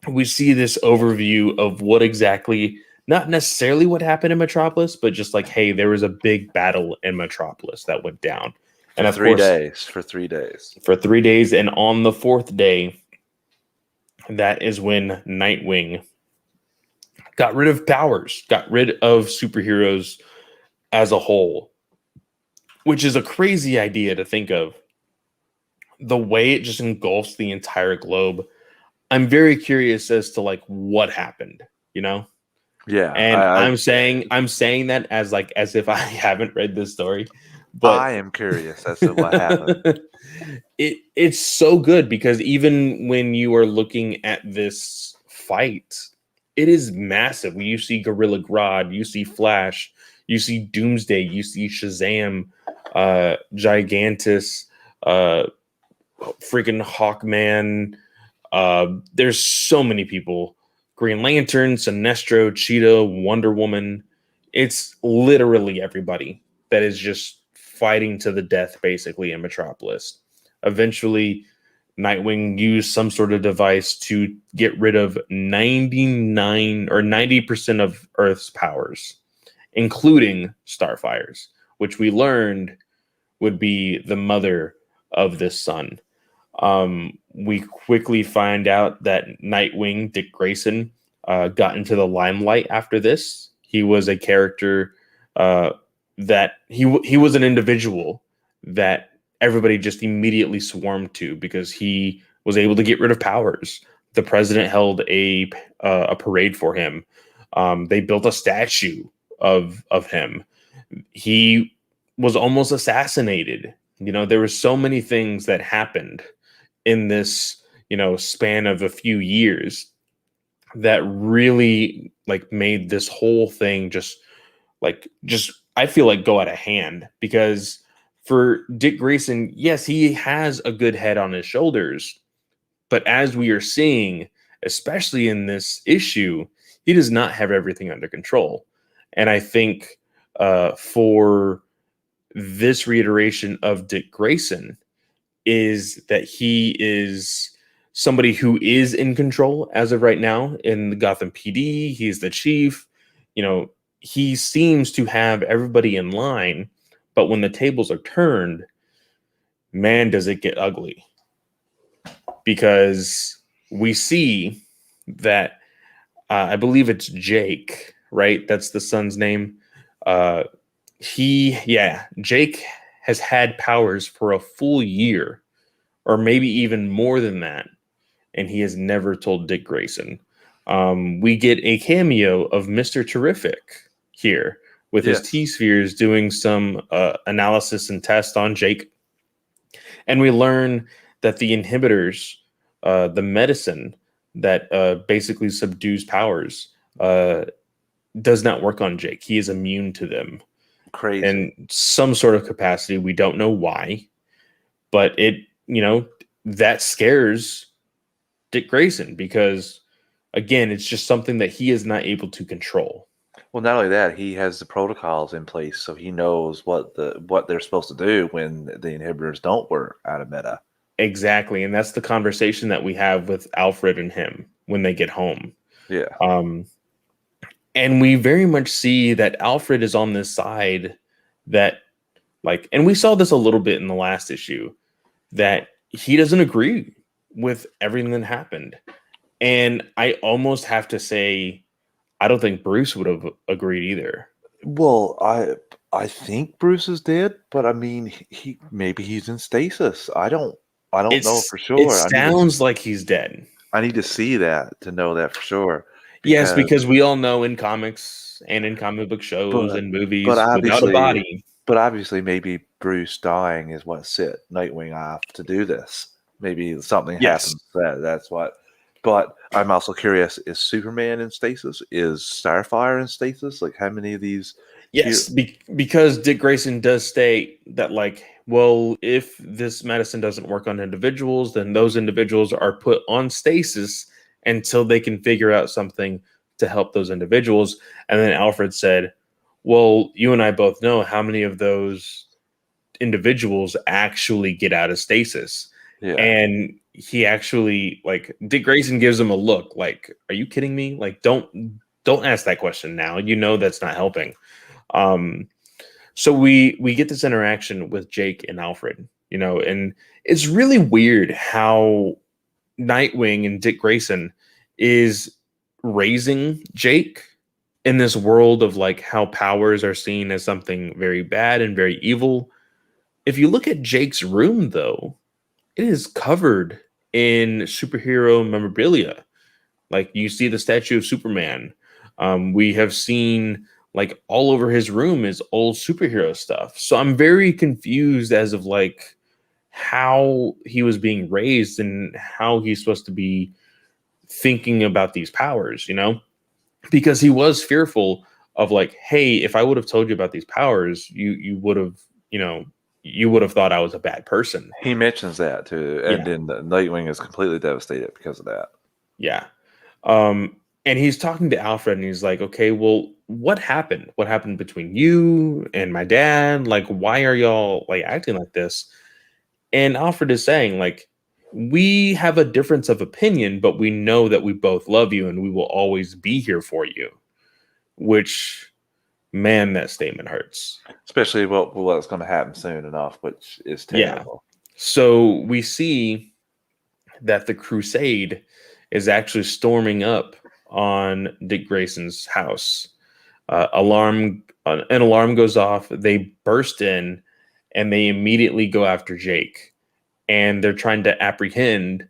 We see this overview of what exactly, not necessarily what happened in Metropolis, but just like, hey, there was a big battle in Metropolis that went down. And for 3 days. For 3 days. For 3 days. And on the 4th day, that is when Nightwing got rid of powers, got rid of superheroes as a whole, which is a crazy idea to think of. The way it just engulfs the entire globe. I'm very curious as to like what happened, you know? Yeah. And I'm saying that as if I haven't read this story. But I am curious as to what happened. It's so good because even when you are looking at this fight, it is massive. You see Gorilla Grodd, you see Flash, you see Doomsday, you see Shazam, Gigantus, freaking Hawkman. There's so many people. Green Lantern, Sinestro, Cheetah, Wonder Woman. It's literally everybody that is just fighting to the death, basically, in Metropolis. Eventually, Nightwing used some sort of device to get rid of 99 or 90% of Earth's powers, including Starfire's, which we learned would be the mother of this son. We quickly find out that Nightwing, Dick Grayson, got into the limelight after this. He was a character that he was an individual that everybody just immediately swarmed to because he was able to get rid of powers. The president held a parade for him. They built a statue of him. He was almost assassinated. There were so many things that happened in this, span of a few years that really made this whole thing just I feel like go out of hand. Because for Dick Grayson, yes, he has a good head on his shoulders, but as we are seeing, especially in this issue, he does not have everything under control. And I think for this reiteration of Dick Grayson is that he is somebody who is in control as of right now in the Gotham PD. He's the chief. He seems to have everybody in line, but when the tables are turned, man, does it get ugly. Because we see that I believe it's Jake, right? That's the son's name. Jake has had powers for a full year, or maybe even more than that, and he has never told Dick Grayson. We get a cameo of Mr. Terrific here with his T-spheres doing some analysis and test on Jake. And we learn that the inhibitors, the medicine that basically subdues powers, does not work on Jake. He is immune to them. Crazy. In some sort of capacity. We don't know why, but that scares Dick Grayson because, again, it's just something that he is not able to control. Well, not only that, he has the protocols in place, so he knows what they're supposed to do when the inhibitors don't work out of meta. Exactly, and that's the conversation that we have with Alfred and him when they get home. Yeah. And we very much see that Alfred is on this side that, and we saw this a little bit in the last issue, that he doesn't agree with everything that happened. And I almost have to say, I don't think Bruce would have agreed either. Well, I think Bruce is dead, but I mean, maybe he's in stasis. I don't know for sure. It sounds like he's dead. I need to see that to know that for sure. Yes, because we all know in comics and in comic book shows and movies, without a body. But obviously, maybe Bruce dying is what set Nightwing off to do this. Maybe something happens. That's what. But I'm also curious: is Superman in stasis? Is Starfire in stasis? How many of these? Yes, because Dick Grayson does state that, if this medicine doesn't work on individuals, then those individuals are put on stasis until they can figure out something to help those individuals. And then Alfred said, well, you and I both know how many of those individuals actually get out of stasis. Yeah. And he actually, Dick Grayson gives him a look are you kidding me? Don't ask that question now. That's not helping. So we get this interaction with Jake and Alfred, and it's really weird how Nightwing and Dick Grayson is raising Jake in this world of how powers are seen as something very bad and very evil. If you look at Jake's room, though, it is covered in superhero memorabilia. You see the statue of Superman. We have seen all over his room is old superhero stuff. So I'm very confused as of how he was being raised and how he's supposed to be thinking about these powers, because he was fearful of hey, if I would have told you about these powers, you would have, you would have thought I was a bad person. He mentions that too. And then the Nightwing is completely devastated because of that. Yeah. And he's talking to Alfred and he's like, okay, well, what happened? What happened between you and my dad? Why are y'all acting like this? And Alfred is saying we have a difference of opinion, but we know that we both love you and we will always be here for you. Which, man, that statement hurts. Especially what's going to happen soon enough, which is terrible. Yeah. So we see that the Crusade is actually storming up on Dick Grayson's house. An alarm goes off. They burst in, and they immediately go after Jake, and they're trying to apprehend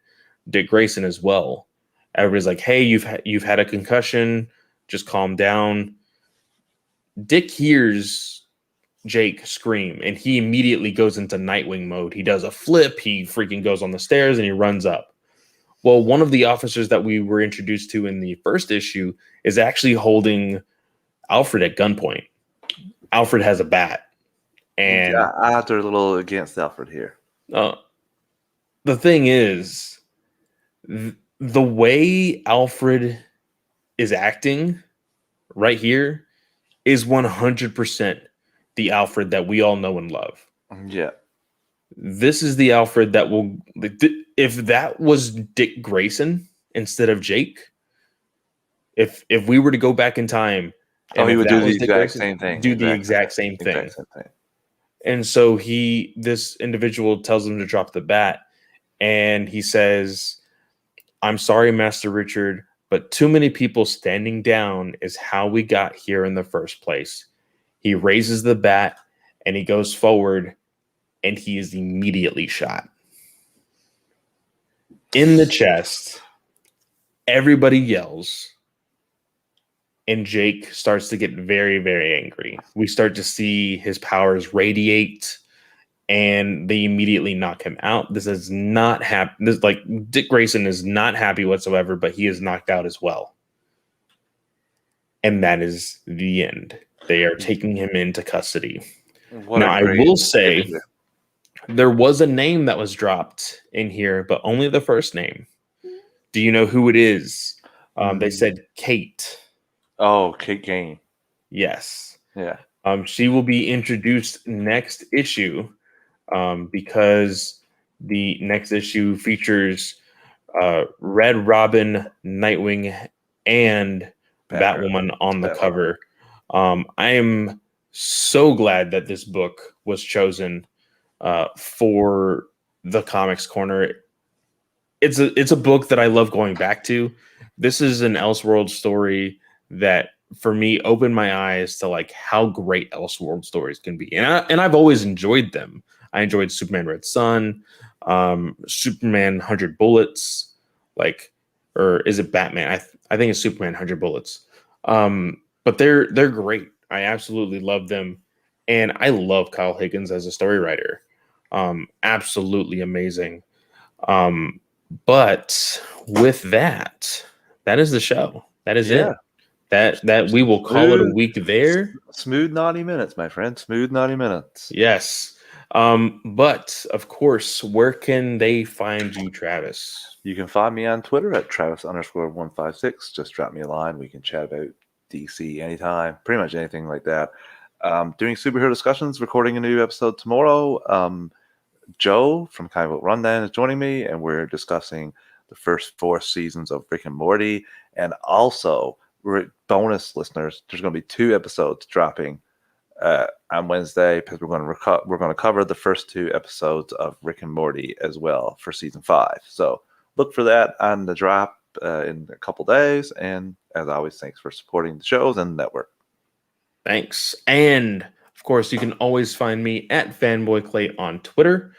Dick Grayson as well. Everybody's like, "Hey, you've had a concussion. Just calm down." Dick hears Jake scream, and he immediately goes into Nightwing mode. He does a flip. He freaking goes on the stairs, and he runs up. Well, one of the officers that we were introduced to in the first issue is actually holding Alfred at gunpoint. Alfred has a bat, and I have to a little against Alfred here. The thing is, the way Alfred is acting right here is 100% the Alfred that we all know and love. Yeah. This is the Alfred that will, if that was Dick Grayson instead of Jake, if we were to go back in time, he would do the exact same thing. Do the exact same thing. And so this individual tells him to drop the bat, and he says, "I'm sorry, Master Richard, but too many people standing down is how we got here in the first place." He raises the bat, and he goes forward, and he is immediately shot in the chest. Everybody yells, and Jake starts to get very, very angry. We start to see his powers radiate, and they immediately knock him out. This is not happy. Dick Grayson is not happy whatsoever, but he is knocked out as well. And that is the end. They are taking him into custody. Now, I will say there was a name that was dropped in here, but only the first name. Do you know who it is? They said Kate. Oh, Kate Kane. Yes. Yeah. She will be introduced next issue because the next issue features Red Robin, Nightwing, and Batwoman on the cover. I am so glad that this book was chosen for the Comics Corner. It's a book that I love going back to. This is an Elseworld story that, for me, opened my eyes to like how great Elseworld stories can be, and I've always enjoyed them. I enjoyed Superman Red Sun, Superman 100 Bullets, or is it Batman? I think it's Superman 100 Bullets. But they're great. I absolutely love them, and I love Kyle Higgins as a story writer. Absolutely amazing. But with that is the show. That is it. That we will call it a week there. Smooth 90 minutes, my friend. Smooth 90 minutes. Yes. But of course, where can they find you, Travis? You can find me on Twitter at Travis_156. Just drop me a line. We can chat about DC anytime, pretty much anything like that. Doing superhero discussions, recording a new episode tomorrow. Joe from Comic Book Rundown is joining me, and we're discussing the first 4 seasons of Rick and Morty. And also, bonus listeners, there's going to be 2 episodes dropping on Wednesday, because we're going to cover the first 2 episodes of Rick and Morty as well for season 5. So look for that on the drop in a couple days. And as always, thanks for supporting the shows and the network. Thanks. And of course, you can always find me at FanboyClay on Twitter.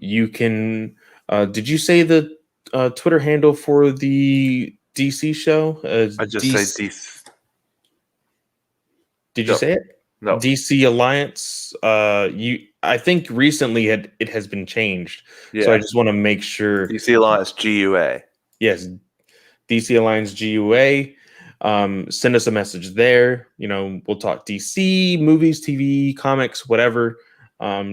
You can. Did you say the Twitter handle for the DC show? I just say DC. Did you say it? No. DC Alliance. I think recently it has been changed. Yeah. So I just want to make sure. DC Alliance GUA. Yes, DC Alliance GUA. Send us a message there. We'll talk DC, movies, TV, comics, whatever.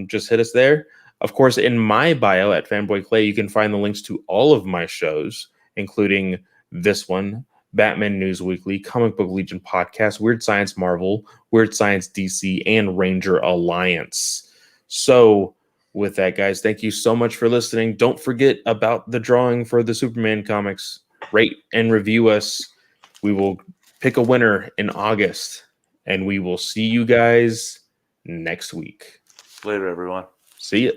Just hit us there. Of course, in my bio at Fanboy Clay, you can find the links to all of my shows, including this one, Batman News Weekly, Comic Book Legion Podcast, Weird Science Marvel, Weird Science DC, and Ranger Alliance. So with that, guys, thank you so much for listening. Don't forget about the drawing for the Superman comics. Rate and review us. We will pick a winner in August, and we will see you guys next week. Later, everyone. See ya.